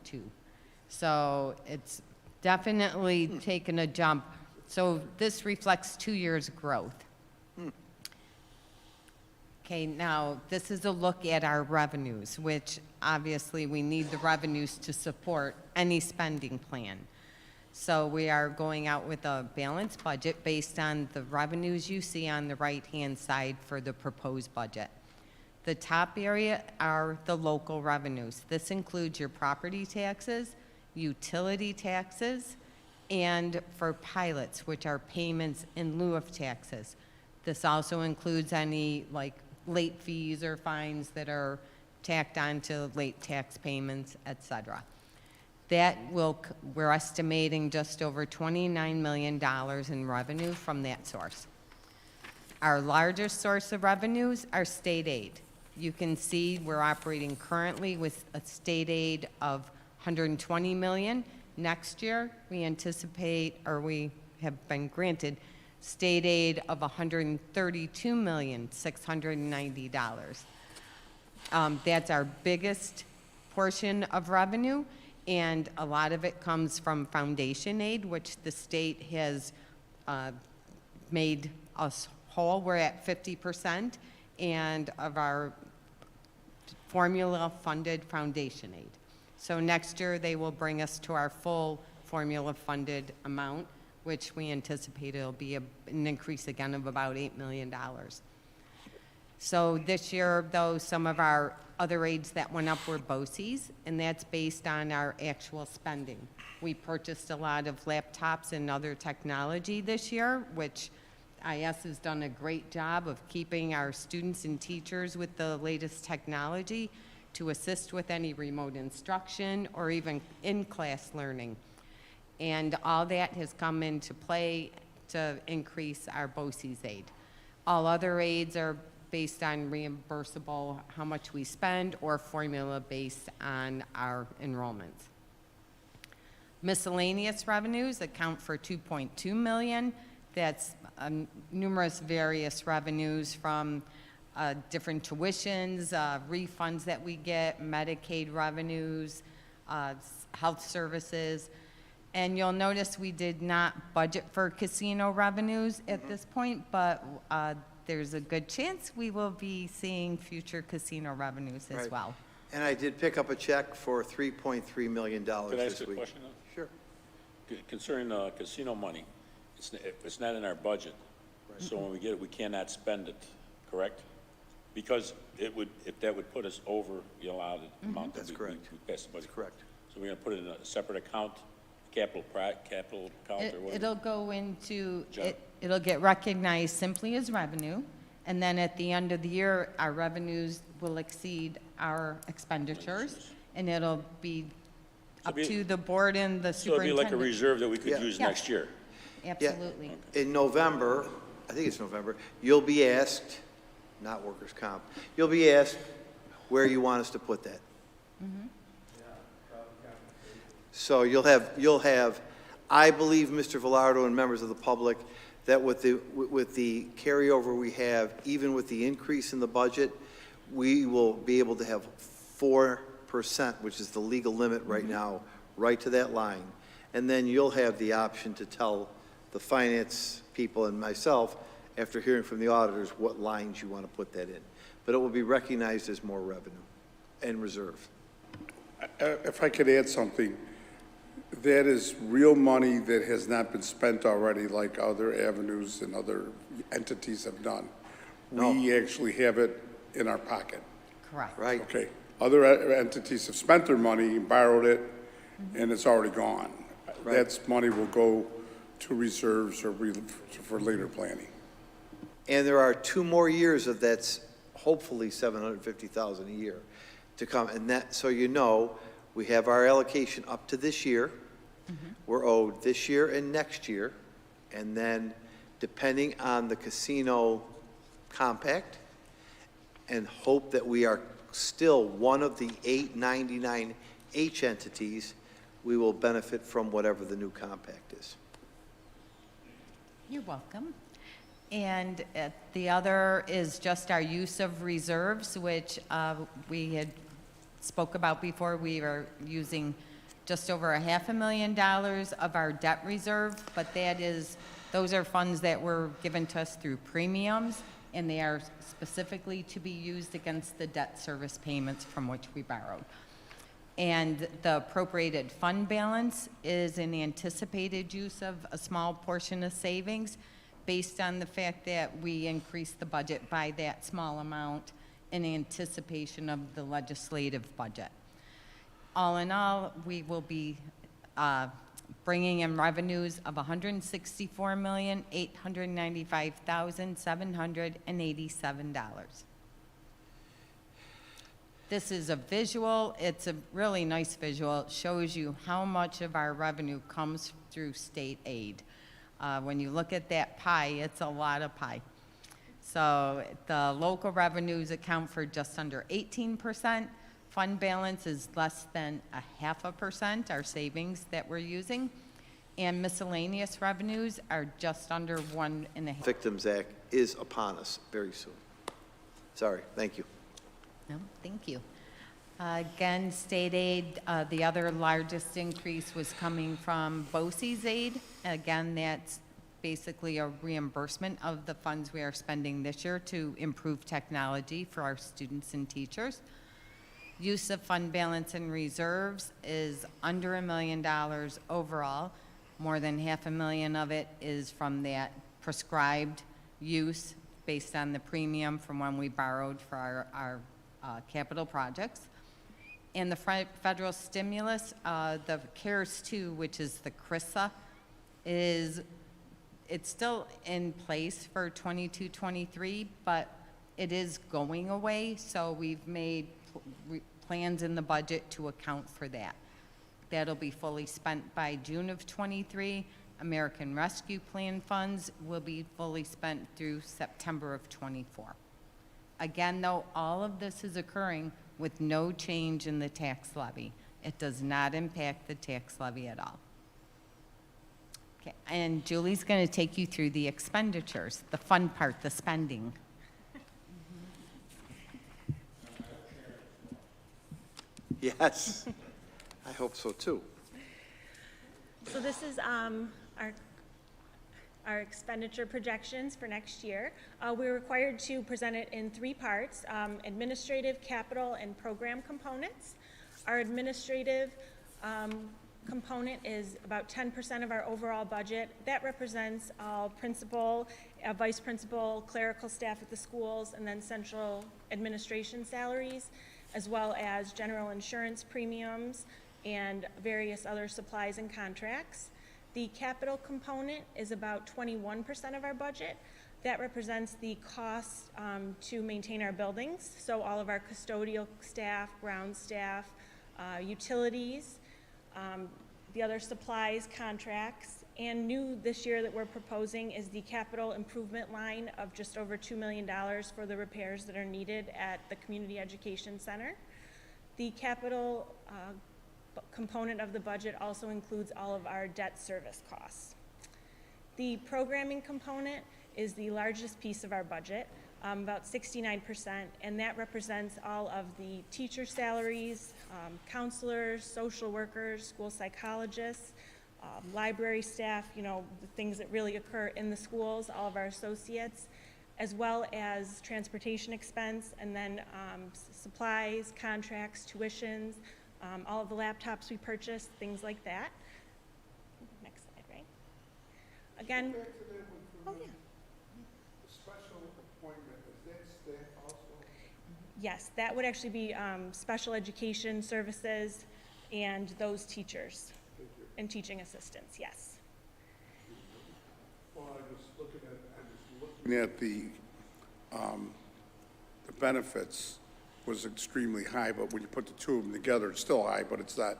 So it's definitely taken a jump. So this reflects 2 years' growth. Okay, now this is a look at our revenues, which obviously we need the revenues to support any spending plan. So we are going out with a balanced budget based on the revenues you see on the right-hand side for the proposed budget. The top area are the local revenues. This includes your property taxes, utility taxes, and for pilots, which are payments in lieu of taxes. This also includes any like late fees or fines that are tacked on to late tax payments, etc. We're estimating just over $29 million in revenue from that source. Our largest source of revenues are state aid. You can see we're operating currently with a state aid of $120 million. Next year, we anticipate, or we have been granted, state aid of $132,690. That's our biggest portion of revenue, and a lot of it comes from foundation aid, which the state has made us whole. We're at 50%, and of our formula-funded foundation aid. So next year, they will bring us to our full formula-funded amount, which we anticipate it'll be an increase again of about $8 million. So this year, though, some of our other aids that went up were BOCES, and that's based on our actual spending. We purchased a lot of laptops and other technology this year, which IS has done a great job of keeping our students and teachers with the latest technology to assist with any remote instruction or even in-class learning. And all that has come into play to increase our BOCES aid. All other aids are based on reimbursable, how much we spend, or formula based on our enrollments. Miscellaneous revenues account for $2.2 million. That's numerous various revenues from different tuitions, refunds that we get, Medicaid revenues, health services. And you'll notice we did not budget for casino revenues at this point, but there's a good chance we will be seeing future casino revenues as well. And I did pick up a check for $3.3 million this week. Could I ask a question, though? Sure. Concerning casino money, it's not in our budget. Right. So when we get it, we cannot spend it, correct? Because it would, if that would put us over the allowed amount that we passed the budget. That's correct. So we're going to put it in a separate account, capital account, or what? It'll go into, it'll get recognized simply as revenue, and then at the end of the year, our revenues will exceed our expenditures, and it'll be up to the board and the So it'd be superintendent. like a reserve that we could use next year? Absolutely. Yeah. In November, I think it's November, you'll be asked, not workers' comp, you'll be asked where you want us to put that. Mm-hmm. So you'll have, I believe, Mr. Velardo and members of the public, that with the carryover we have, even with the increase in the budget, we will be able to have 4%, which is the legal limit right now, right to that line. And then you'll have the option to tell the finance people and myself, after hearing from the auditors, what lines you want to put that in. But it will be recognized as more revenue and reserve. If I could add something, that is real money that has not been spent already, like other avenues and other entities have done. We actually have it in our pocket. Correct. Right. Okay. Other entities have spent their money, borrowed it, and it's already gone. That's money will go to reserves or for later planning. And there are 2 more years of that's hopefully $750,000 a year to come. And that, so you know, we have our allocation up to this year. We're owed this year and next year. And then depending on the casino compact, and hope that we are still one of the 899H entities, we will benefit from whatever the new compact is. You're welcome. And the other is just our use of reserves, which we had spoke about before. We are using just over $500,000 of our debt reserve, but those are funds that were given to us through premiums, and they are specifically to be used against the debt service payments from which we borrowed. And the appropriated fund balance is an anticipated use of a small portion of savings based on the fact that we increased the budget by that small amount in anticipation of the legislative budget. All in all, we will be bringing in revenues of $164,895,787. This is a visual. It's a really nice visual. It shows you how much of our revenue comes through state aid. When you look at that pie, it's a lot of pie. So the local revenues account for just under 18%. Fund balance is less than 0.5%, our savings that we're using. And miscellaneous revenues are just under 1.5%. Victims Act is upon us very soon. Sorry, thank you. No, thank you. Again, state aid, the other largest increase was coming from BOCES aid. Again, that's basically a reimbursement of the funds we are spending this year to improve technology for our students and teachers. Use of fund balance and reserves is under $1 million overall. More than $500,000 of it is from that prescribed use based on the premium from when we borrowed for our capital projects. And the federal stimulus, the CARES 2, which is the CRISA, it's still in place for 22-23, but it is going away, so we've made plans in the budget to account for that. That'll be fully spent by June of 23. American Rescue Plan funds will be fully spent through September of 24. Again, though, all of this is occurring with no change in the tax levy. It does not impact the tax levy at all. Okay, and Julie's going to take you through the expenditures, the fun part, the spending. Yes, I hope so too. So this is our expenditure projections for next year. We're required to present it in 3 parts, administrative, capital, and program components. Our administrative component is about 10% of our overall budget. That represents all principal, vice principal, clerical staff at the schools, and then central administration salaries, as well as general insurance premiums and various other supplies and contracts. The capital component is about 21% of our budget. That represents the cost to maintain our buildings, so all of our custodial staff, ground staff, utilities, the other supplies, contracts, and new this year that we're proposing is the capital improvement line of just over $2 million for the repairs that are needed at the Community Education Center. The capital component of the budget also includes all of our debt service costs. The programming component is the largest piece of our budget, about 69%, and that represents all of the teacher salaries, counselors, social workers, school psychologists, library staff, you know, the things that really occur in the schools, all of our associates, as well as transportation expense, and then supplies, contracts, tuitions, all of the laptops we purchased, things like that. Next slide, right? Again, oh yeah. Special appointment, is that staff also? Yes, that would actually be special education services and those teachers and teaching assistants, yes. Well, I was looking at the benefits was extremely high, but when you put the two of them together, it's still high, but it's not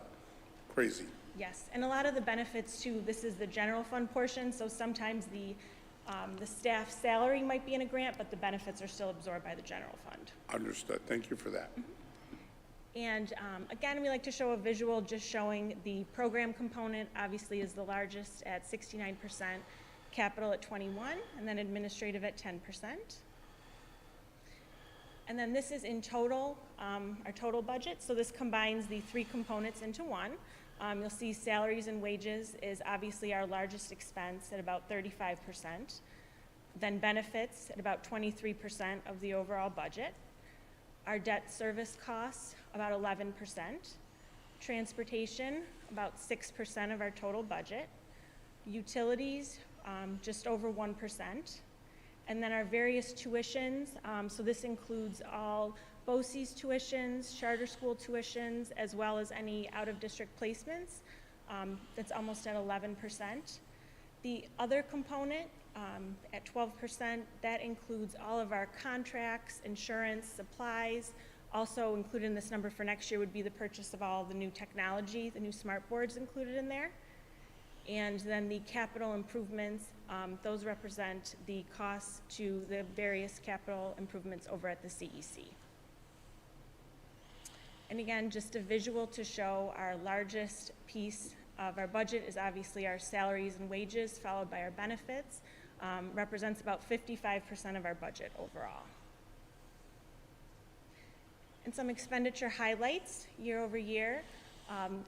crazy. Yes, and a lot of the benefits too, this is the general fund portion, so sometimes the staff salary might be in a grant, but the benefits are still absorbed by the general fund. Understood. Thank you for that. And again, we like to show a visual just showing the program component obviously is the largest at 69%, capital at 21%, and then administrative at 10%. And then this is in total, our total budget. So this combines the three components into one. You'll see salaries and wages is obviously our largest expense at about 35%. Then benefits at about 23% of the overall budget. Our debt service costs about 11%. Transportation, about 6% of our total budget. Utilities, just over 1%. And then our various tuitions, so this includes all BOCES tuitions, charter school tuitions, as well as any out-of-district placements. That's almost at 11%. The other component at 12%, that includes all of our contracts, insurance, supplies. Also included in this number for next year would be the purchase of all the new technology, the new smart boards included in there. And then the capital improvements, those represent the costs to the various capital improvements over at the CEC. And again, just a visual to show our largest piece of our budget is obviously our salaries and wages, followed by our benefits. Represents about 55% of our budget overall. And some expenditure highlights year over year.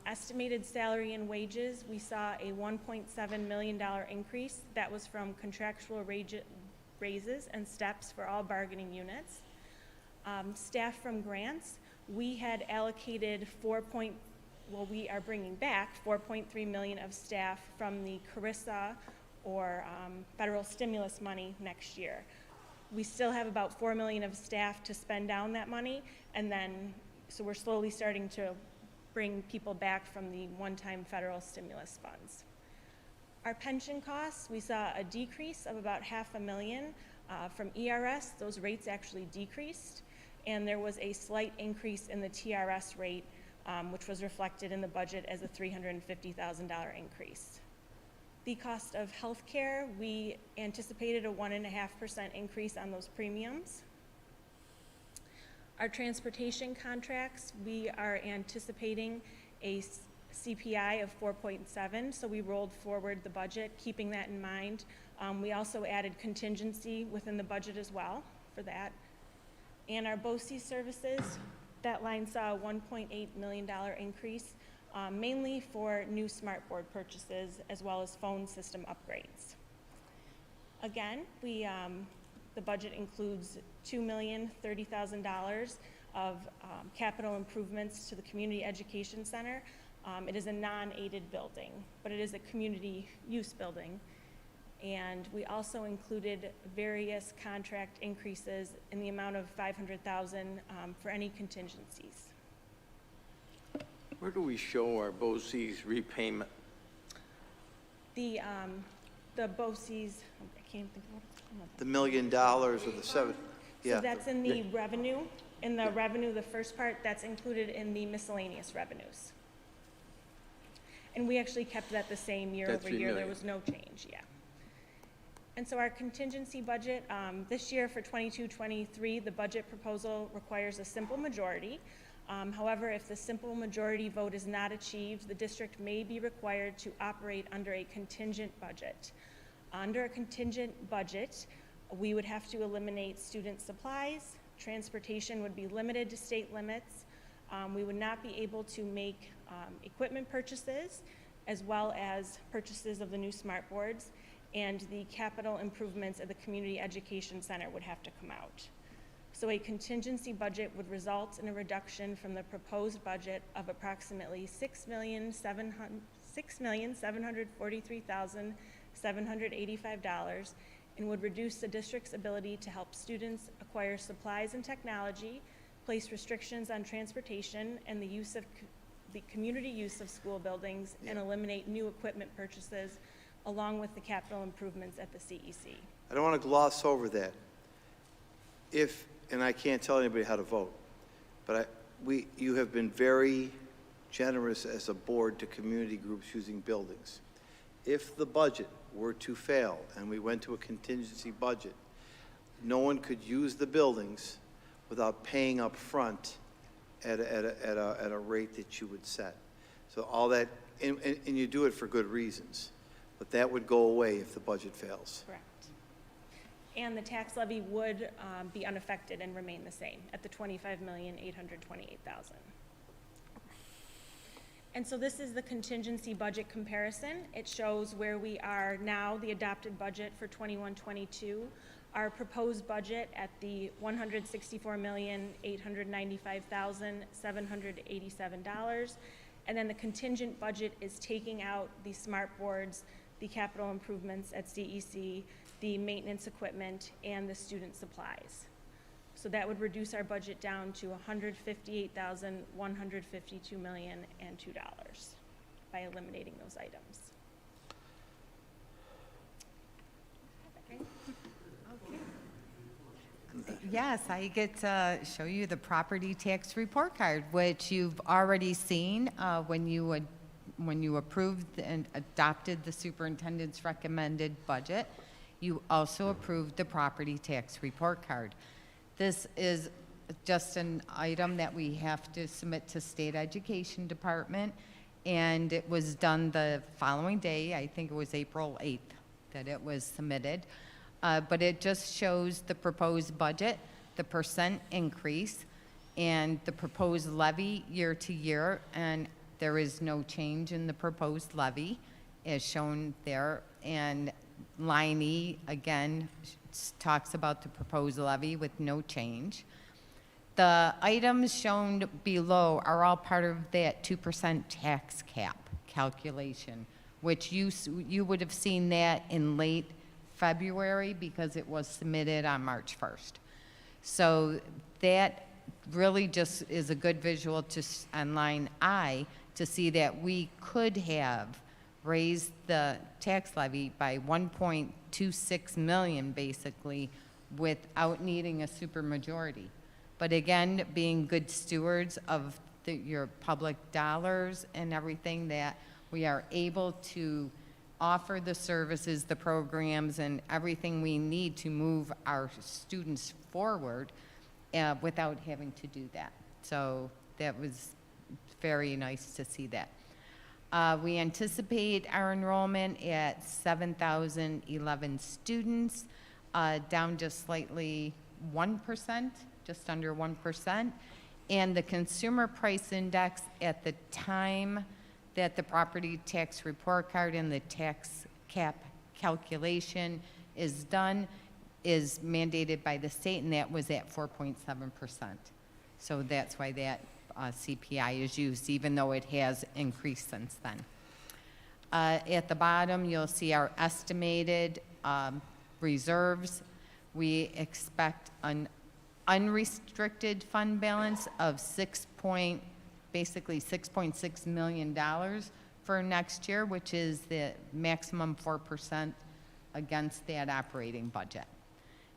Estimated salary and wages, we saw a $1.7 million increase. That was from contractual raises and steps for all bargaining units. Staff from grants, we had allocated we are bringing back $4.3 million of staff from the CRISA or federal stimulus money next year. We still have about $4 million of staff to spend down that money, and then, so we're slowly starting to bring people back from the one-time federal stimulus funds. Our pension costs, we saw a decrease of about $500,000 from ERS. Those rates actually decreased, and there was a slight increase in the TRS rate, which was reflected in the budget as a $350,000 increase. The cost of health care, we anticipated a 1.5% increase on those premiums. Our transportation contracts, we are anticipating a CPI of 4.7, so we rolled forward the budget, keeping that in mind. We also added contingency within the budget as well for that. And our BOCES services, that line saw a $1.8 million increase, mainly for new smart board purchases as well as phone system upgrades. Again, the budget includes $2,030,000 of capital improvements to the Community Education Center. It is a non-aided building, but it is a community use building. And we also included various contract increases in the amount of $500,000 for any contingencies. Where do we show our BOCES repayment? The BOCES, I can't think of what it's called. The $1 million or the seven, yeah. So that's in the revenue. In the revenue, the first part, that's included in the miscellaneous revenues. And we actually kept that the same year over year. There was no change, yeah. And so our contingency budget, this year for 22-23, the budget proposal requires a simple majority. However, if the simple majority vote is not achieved, the district may be required to operate under a contingent budget. Under a contingent budget, we would have to eliminate student supplies. Transportation would be limited to state limits. We would not be able to make equipment purchases, as well as purchases of the new smart boards, and the capital improvements at the Community Education Center would have to come out. So a contingency budget would result in a reduction from the proposed budget of approximately $6,743,785 and would reduce the district's ability to help students acquire supplies and technology, place restrictions on transportation and the use of the community use of school buildings, and eliminate new equipment purchases along with the capital improvements at the CEC. I don't want to gloss over that. And I can't tell anybody how to vote, but you have been very generous as a board to community groups using buildings. If the budget were to fail and we went to a contingency budget, no one could use the buildings without paying up front at a rate that you would set. So all that, and you do it for good reasons, but that would go away if the budget fails. Correct. And the tax levy would be unaffected and remain the same at the $25,828,000. And so this is the contingency budget comparison. It shows where we are now, the adopted budget for 21-22, our proposed budget at the $164,895,787, and then the contingent budget is taking out the smart boards, the capital improvements at CEC, the maintenance equipment, and the student supplies. So that would reduce our budget down to $158,152,002 by eliminating those items. Yes, I get to show you the property tax report card, which you've already seen when you approved and adopted the superintendent's recommended budget. You also approved the property tax report card. This is just an item that we have to submit to State Education Department, and it was done the following day. I think it was April 8th that it was submitted. But it just shows the proposed budget, the percent increase, and the proposed levy year to year, and there is no change in the proposed levy as shown there. And line E, again, talks about the proposed levy with no change. The items shown below are all part of that 2% tax cap calculation, which you would have seen that in late February because it was submitted on March 1st. So that really just is a good visual on line I to see that we could have raised the tax levy by 1.26 million basically without needing a supermajority. But again, being good stewards of your public dollars and everything, that we are able to offer the services, the programs, and everything we need to move our students forward without having to do that. So that was very nice to see that. We anticipate our enrollment at 7,011 students, down just slightly 1%, just under 1%. And the consumer price index at the time that the property tax report card and the tax cap calculation is done is mandated by the state, and that was at 4.7%. So that's why that CPI is used, even though it has increased since then. At the bottom, you'll see our estimated reserves. We expect an unrestricted fund balance of basically $6.6 million for next year, which is the maximum 4% against that operating budget.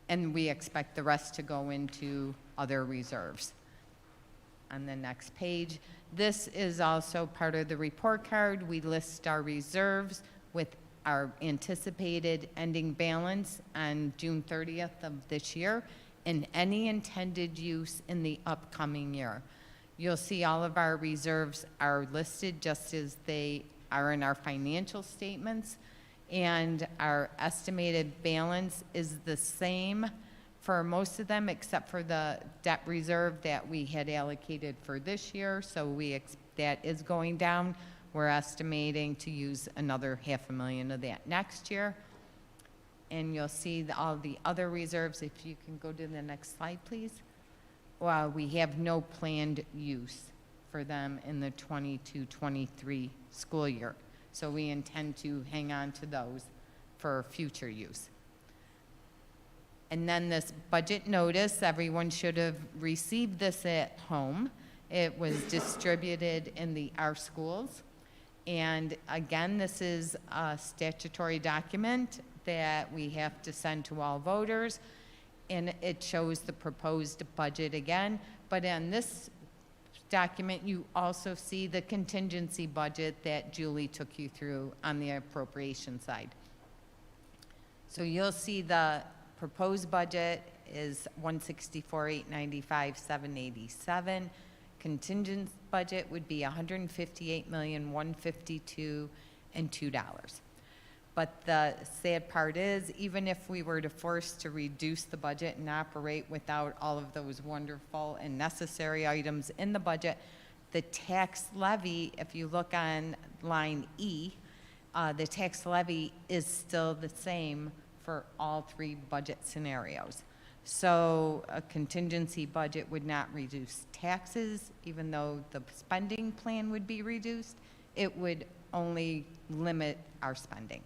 And we expect the rest to go into other reserves. On the next page, this is also part of the report card. We list our reserves with our anticipated ending balance on June 30th of this year and any intended use in the upcoming year. You'll see all of our reserves are listed just as they are in our financial statements, and our estimated balance is the same for most of them except for the debt reserve that we had allocated for this year, so that is going down. We're estimating to use another $500,000 of that next year. And you'll see all the other reserves. If you can go to the next slide, please. Well, we have no planned use for them in the 22-23 school year. So we intend to hang on to those for future use. And then this budget notice, everyone should have received this at home. It was distributed in our schools. And again, this is a statutory document that we have to send to all voters. And it shows the proposed budget again. But in this document, you also see the contingency budget that Julie took you through on the appropriation side. So you'll see the proposed budget is $164,895,787. Contingent budget would be $158,152,02. But the sad part is, even if we were to force to reduce the budget and operate without all of those wonderful and necessary items in the budget, the tax levy, if you look on line E, the tax levy is still the same for all three budget scenarios. So a contingency budget would not reduce taxes, even though the spending plan would be reduced. It would only limit our spending.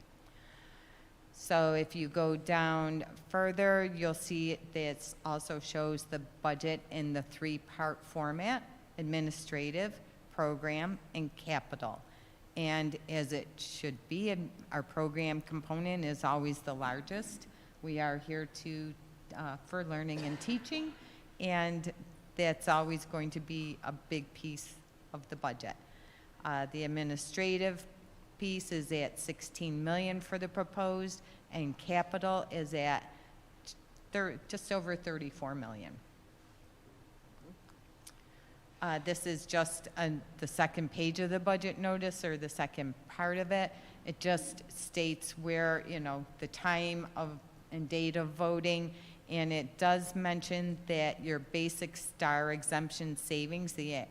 So if you go down further, you'll see that also shows the budget in the three-part format: administrative, program, and capital. And as it should be, our program component is always the largest. We are here for learning and teaching, and that's always going to be a big piece of the budget. The administrative piece is at $16 million for the proposed, and capital is at just over $34 million. This is just the second page of the budget notice, or the second part of it. It just states where, the time and date of voting, and it does mention that your basic star exemption savings, the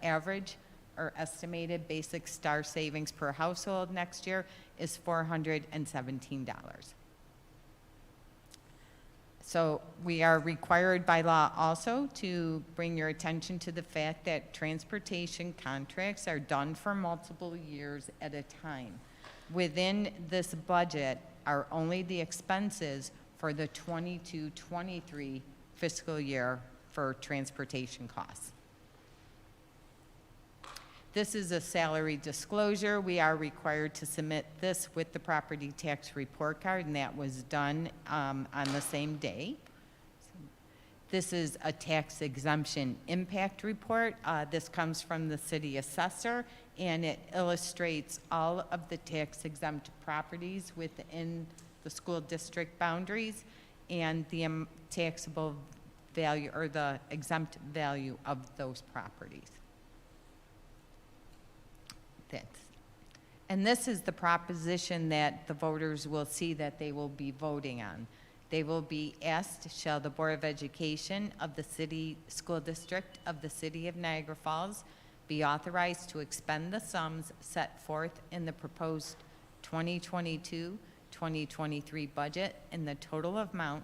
average or estimated basic star savings per household next year is $417. So we are required by law also to bring your attention to the fact that transportation contracts are done for multiple years at a time. Within this budget are only the expenses for the 22-23 fiscal year for transportation costs. This is a salary disclosure. We are required to submit this with the property tax report card, and that was done on the same day. This is a tax exemption impact report. This comes from the city assessor, and it illustrates all of the tax exempt properties within the school district boundaries and the taxable value, or the exempt value of those properties. And this is the proposition that the voters will see that they will be voting on. They will be asked, shall the Board of Education of the City School District of the City of Niagara Falls be authorized to expend the sums set forth in the proposed 2022-2023 budget in the total amount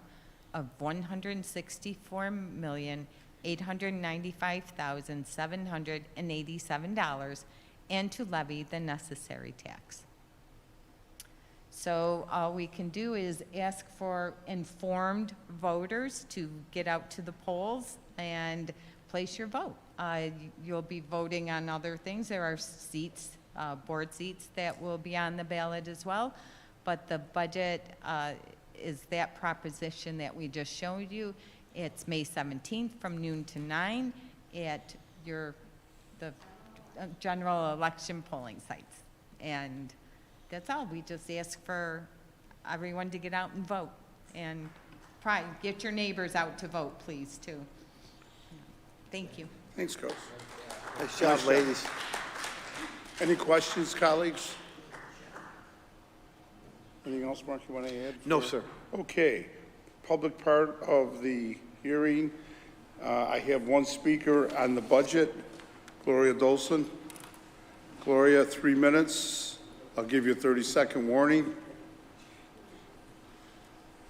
of $164,895,787, and to levy the necessary tax. So all we can do is ask for informed voters to get out to the polls and place your vote. You'll be voting on other things. There are seats, board seats that will be on the ballot as well, but the budget is that proposition that we just showed you. It's May 17th from noon to 9 at the general election polling sites. And that's all. We just ask for everyone to get out and vote, and get your neighbors out to vote, please, too. Thank you. Thanks, Coach. Nice job, ladies. Any questions, colleagues? Anything else, Mark, you want to add? No, sir. Okay. Public part of the hearing. I have one speaker on the budget, Gloria Dolson. Gloria, 3 minutes. I'll give you a 30-second warning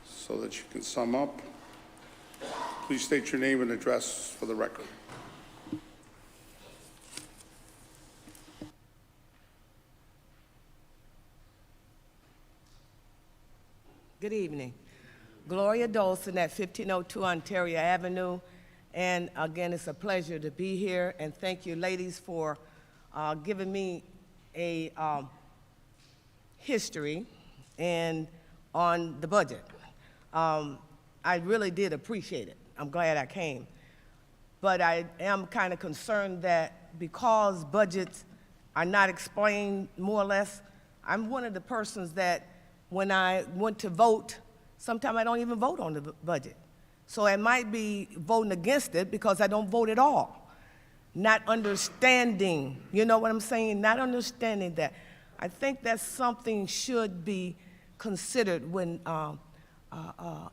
so that you can sum up. Please state your name and address for the record. Good evening. Gloria Dolson at 1502 Ontario Avenue. And again, it's a pleasure to be here. And thank you, ladies, for giving me a history and on the budget. I really did appreciate it. I'm glad I came. But I am kind of concerned that because budgets are not explained more or less, I'm one of the persons that when I went to vote, sometimes I don't even vote on the budget. So I might be voting against it because I don't vote at all. Not understanding, you know what I'm saying? Not understanding that. I think that something should be considered when,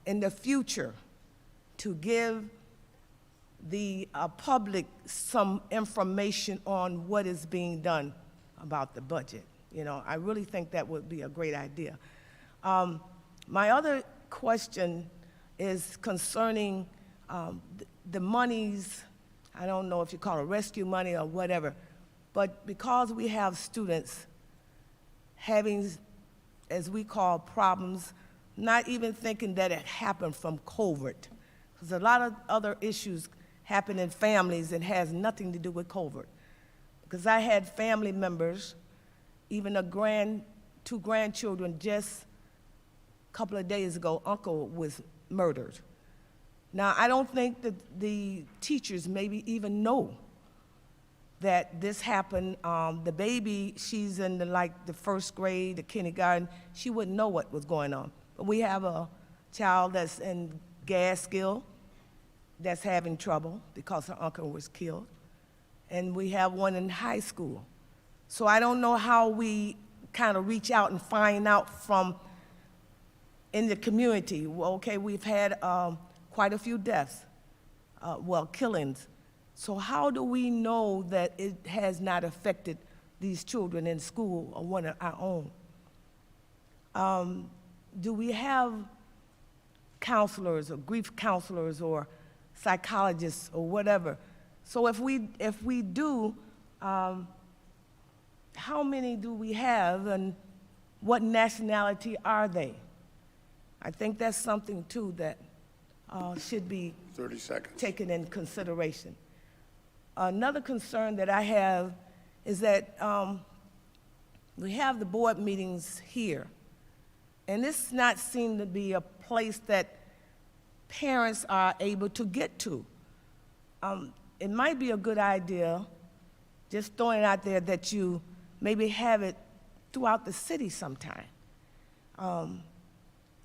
in the future, to give the public some information on what is being done about the budget. You know, I really think that would be a great idea. My other question is concerning the monies, I don't know if you call it rescue money or whatever, but because we have students having, as we call, problems, not even thinking that it happened from COVID, because a lot of other issues happen in families and has nothing to do with COVID. Because I had family members, even two grandchildren, just a couple of days ago, uncle was murdered. Now, I don't think that the teachers maybe even know that this happened. The baby, she's in the first grade, the kindergarten, she wouldn't know what was going on. But we have a child that's in Gaskill that's having trouble because her uncle was killed. And we have one in high school. So I don't know how we kind of reach out and find out from in the community. Well, okay, we've had quite a few deaths, killings. So how do we know that it has not affected these children in school or one of our own? Do we have counselors or grief counselors or psychologists or whatever? So if we do, how many do we have and what nationality are they? I think that's something too that should be 30 seconds. Taken in consideration. Another concern that I have is that we have the board meetings here, and this not seem to be a place that parents are able to get to. It might be a good idea, just throwing it out there, that you maybe have it throughout the city sometime.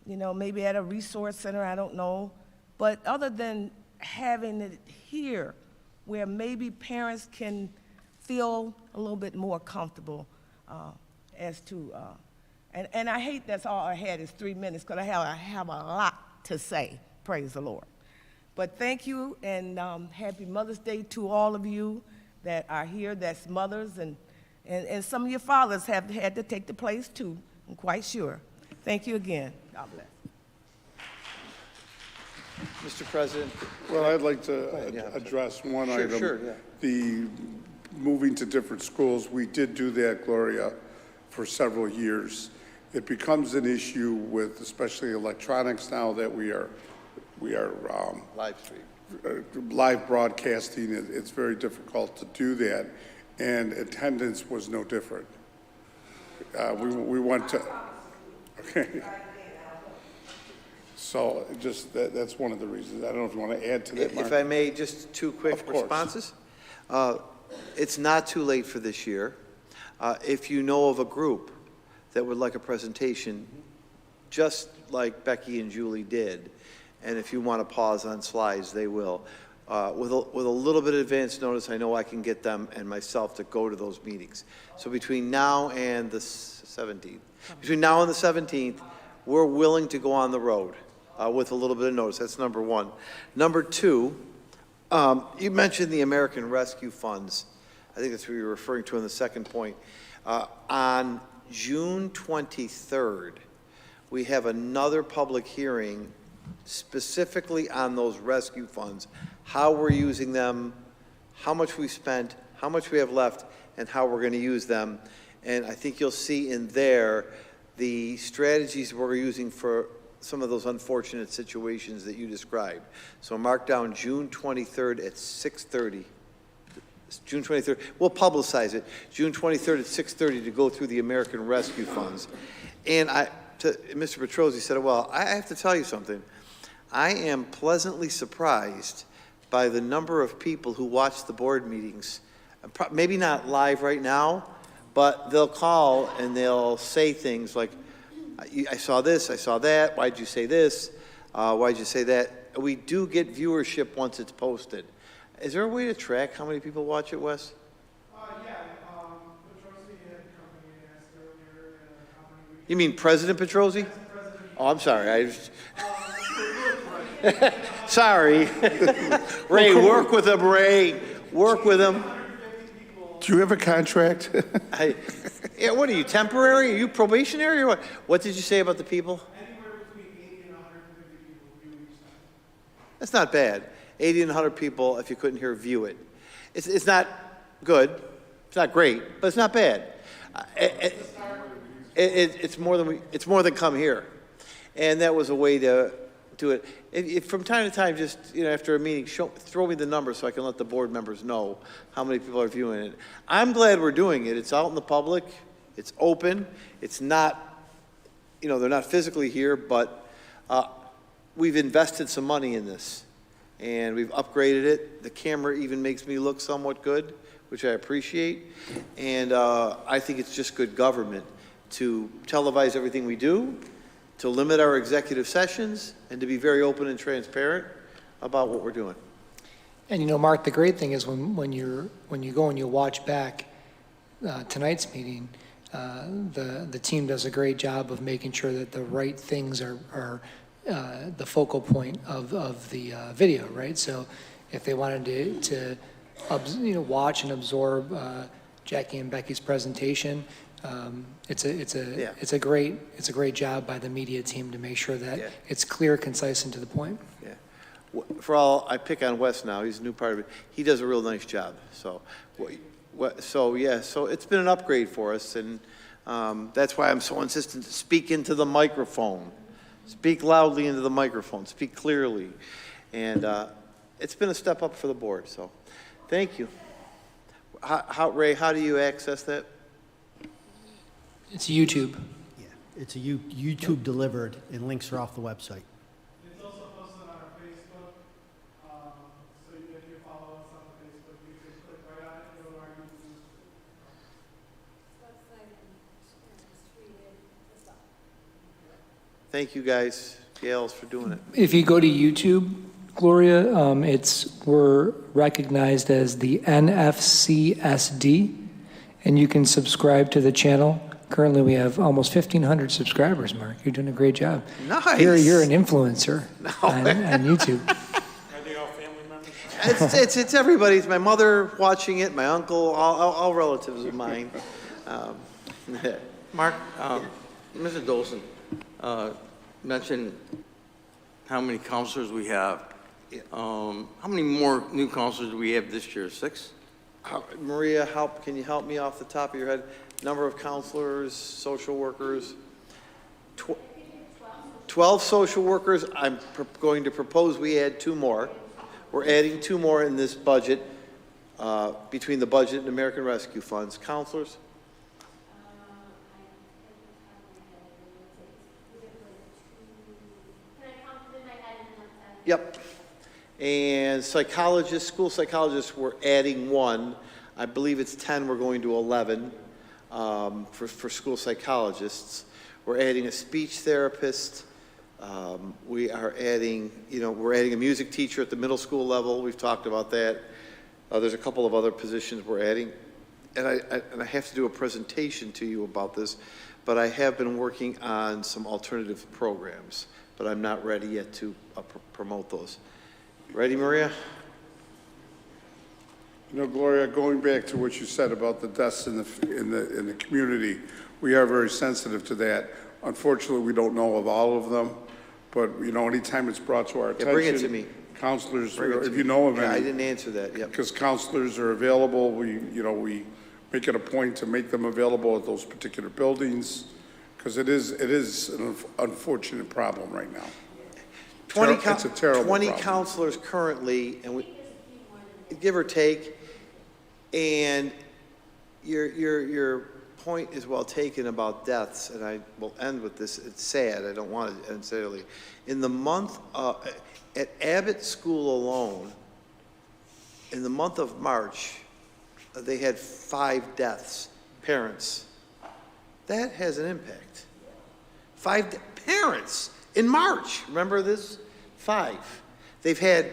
You know, maybe at a resource center, I don't know. But other than having it here, where maybe parents can feel a little bit more comfortable as to, and I hate that's all I had is 3 minutes, because I have a lot to say, praise the Lord. But thank you, and happy Mother's Day to all of you that are here, that's mothers, and some of your fathers have had to take the place too, I'm quite sure. Thank you again. God bless. Mr. President. Well, I'd like to address one item. Sure, yeah. The moving to different schools, we did do that, Gloria, for several years. It becomes an issue with especially electronics now that we are live stream. Live broadcasting. It's very difficult to do that, and attendance was no different. We went to, okay. So just that's one of the reasons. I don't know if you want to add to that, Mark. If I may, just two quick responses. It's not too late for this year. If you know of a group that would like a presentation, just like Becky and Julie did, and if you want to pause on slides, they will. With a little bit of advance notice, I know I can get them and myself to go to those meetings. So between now and the 17th, we're willing to go on the road with a little bit of notice. That's number one. Number two, you mentioned the American Rescue Funds. I think that's what you're referring to in the second point. On June 23rd, we have another public hearing specifically on those rescue funds, how we're using them, how much we spent, how much we have left, and how we're going to use them. And I think you'll see in there the strategies we're using for some of those unfortunate situations that you described. So mark down June 23rd at 6:30. June 23rd, we'll publicize it, June 23rd at 6:30 to go through the American Rescue Funds. And Mr. Petrozzi said, well, I have to tell you something. I am pleasantly surprised by the number of people who watch the board meetings. Maybe not live right now, but they'll call and they'll say things like, I saw this, I saw that, why'd you say this, why'd you say that? We do get viewership once it's posted. Is there a way to track how many people watch it, Wes? Petrozzi had come and asked earlier how many. You mean President Petrozzi? Oh, I'm sorry. Sorry. Ray, work with him, Ray. Work with him. Do you have a contract? Yeah, what are you, temporary? Are you probationary or what? What did you say about the people? Anywhere between 80 and 150 people view each time. That's not bad. 80 and 100 people, if you couldn't hear, view it. It's not good. It's not great, but it's not bad. It's more than come here. And that was a way to do it. If from time to time, just after a meeting, throw me the number so I can let the board members know how many people are viewing it. I'm glad we're doing it. It's out in the public. It's open. It's not, they're not physically here, but we've invested some money in this, and we've upgraded it. The camera even makes me look somewhat good, which I appreciate. And I think it's just good government to televise everything we do, to limit our executive sessions, and to be very open and transparent about what we're doing. And Mark, the great thing is when you go and you watch back tonight's meeting, the team does a great job of making sure that the right things are the focal point of the video, right? So if they wanted to watch and absorb Jackie and Becky's presentation, it's a great job by the media team to make sure that it's clear, concise, and to the point. Yeah. For all, I pick on Wes now. He's a new part of it. He does a real nice job. So it's been an upgrade for us, and that's why I'm so insistent to speak into the microphone. Speak loudly into the microphone. Speak clearly. And it's been a step up for the board, so thank you. Ray, how do you access that? It's YouTube. Yeah, it's a YouTube delivered, and links are off the website. It's also posted on our Facebook, so if you follow us on Facebook, you can click right on it and go to our YouTube. Thank you guys, Gales, for doing it. If you go to YouTube, Gloria, we're recognized as the NFCSD, and you can subscribe to the channel. Currently, we have almost 1,500 subscribers, Mark. You're doing a great job. Nice. You're an influencer on YouTube. Are they all family members? It's everybody. It's my mother watching it, my uncle, all relatives of mine. Mark, Mr. Dolson mentioned how many counselors we have. How many more new counselors do we have this year? 6? Maria, can you help me off the top of your head? Number of counselors, social workers? 12 social workers. I'm going to propose we add 2 more. We're adding 2 more in this budget, between the budget and American Rescue Funds. Counselors? Yep. And psychologists, school psychologists, we're adding 1. I believe it's 10, we're going to 11 for school psychologists. We're adding a speech therapist. We are adding, we're adding a music teacher at the middle school level. We've talked about that. There's a couple of other positions we're adding. And I have to do a presentation to you about this, but I have been working on some alternative programs, but I'm not ready yet to promote those. Ready, Maria? Gloria, going back to what you said about the deaths in the community, we are very sensitive to that. Unfortunately, we don't know of all of them, but anytime it's brought to our attention, bring it to me. Counselors, if you know of any, I didn't answer that. Yep. Because counselors are available, we make it a point to make them available at those particular buildings, Because it is an unfortunate problem right now. 20 It's a terrible 20 problem. counselors currently, and we, give or take, and your point is well taken about deaths, and I will end with this. It's sad. I don't want to necessarily. In the month, at Abbott School alone, in the month of March, they had 5 deaths, parents. That has an impact. 5 parents in March. Remember this? 5. They've had,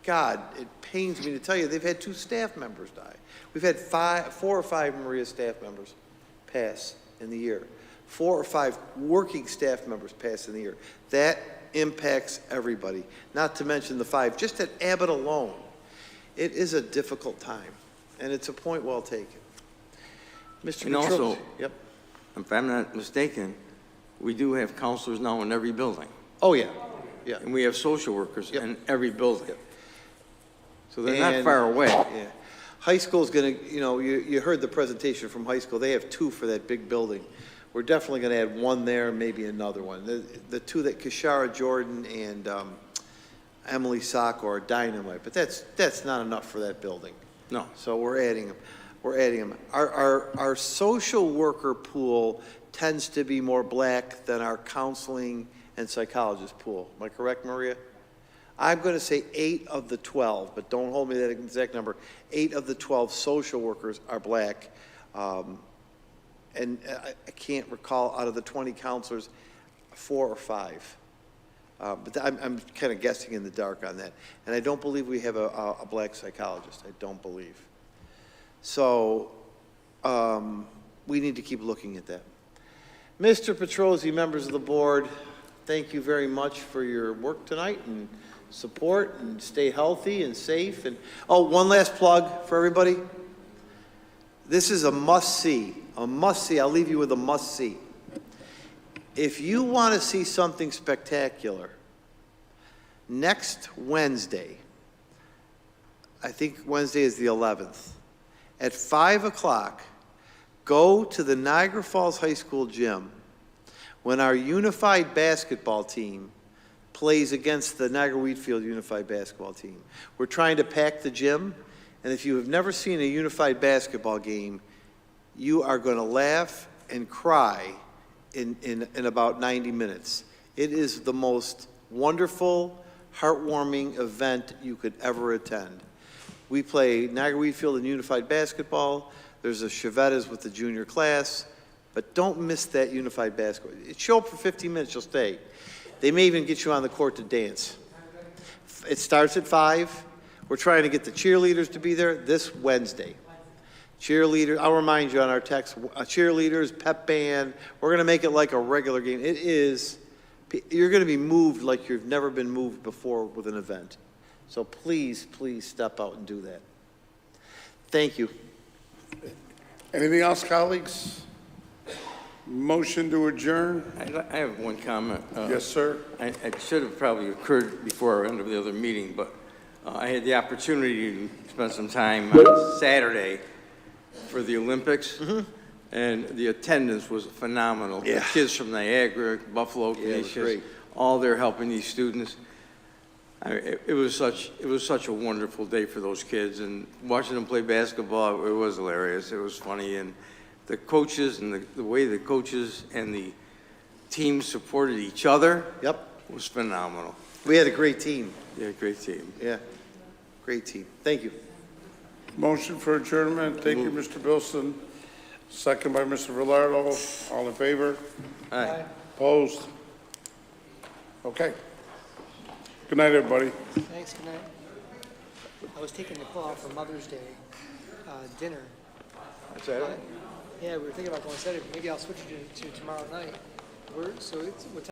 God, it pains me to tell you, they've had 2 staff members die. We've had 4 or 5 Maria staff members pass in the year. 4 or 5 working staff members pass in the year. That impacts everybody. Not to mention the 5 just at Abbott alone. It is a difficult time, and it's a point well taken. Mr. And also, yep. if I'm not mistaken, we do have counselors now in every building. Oh, yeah. Yeah. And we have social workers in every building. Yep. So they're not far away. Yeah. High school's going to, you heard the presentation from high school. They have 2 for that big building. We're definitely going to add 1 there, maybe another one. The 2 that Kishara Jordan and Emily Sacco are dynamite, but that's not enough for that building. No. So we're adding them. We're adding them. Our social worker pool tends to be more black than our counseling and psychologist pool. Am I correct, Maria? I'm going to say 8 of the 12, but don't hold me to that exact number. 8 of the 12 social workers are black. And I can't recall out of the 20 counselors, 4 or 5. But I'm kind of guessing in the dark on that. And I don't believe we have a black psychologist. I don't believe. So we need to keep looking at that. Mr. Petrosi, members of the board, thank you very much for your work tonight and support, and stay healthy and safe. And oh, one last plug for everybody. This is a must-see. A must-see. I'll leave you with a must-see. If you want to see something spectacular, next Wednesday, I think Wednesday is the 11th, at 5 o'clock, go to the Niagara Falls High School gym when our unified basketball team plays against the Niagara Wheatfield unified basketball team. We're trying to pack the gym, and if you have never seen a unified basketball game, you are going to laugh and cry in about 90 minutes. It is the most wonderful, heartwarming event you could ever attend. We play Niagara Wheatfield in unified basketball. There's a Chevettas with the junior class, but don't miss that unified basketball. Show up for 15 minutes, you'll stay. They may even get you on the court to dance. It starts at 5. We're trying to get the cheerleaders to be there this Wednesday. Cheerleaders, I'll remind you on our text, cheerleaders, pep band. We're going to make it like a regular game. It is, you're going to be moved like you've never been moved before with an event. So please, please step out and do that. Thank you. Anything else, colleagues? Motion to adjourn? I have one comment. Yes, sir. It should have probably occurred before our end of the other meeting, but I had the opportunity to spend some time on Saturday for the Olympics, and the attendance was phenomenal. Yeah. The kids from Niagara, Buffalo, Canisius, all there helping these students. It was such a wonderful day for those kids, and watching them play basketball, it was hilarious. It was funny, and the coaches and the way the coaches and the teams supported each other was phenomenal. We had a great team. Yeah, great team. Yeah, great team. Thank you. Motion for adjournment. Thank you, Mr. Bilson. Second by Mr. Villardo. All in favor? Aye. Opposed? Okay. Good night, everybody. Thanks, good night. I was taking the call for Mother's Day dinner. Saturday? Yeah, we were thinking about going Saturday, but maybe I'll switch it to tomorrow night. So it's, what time?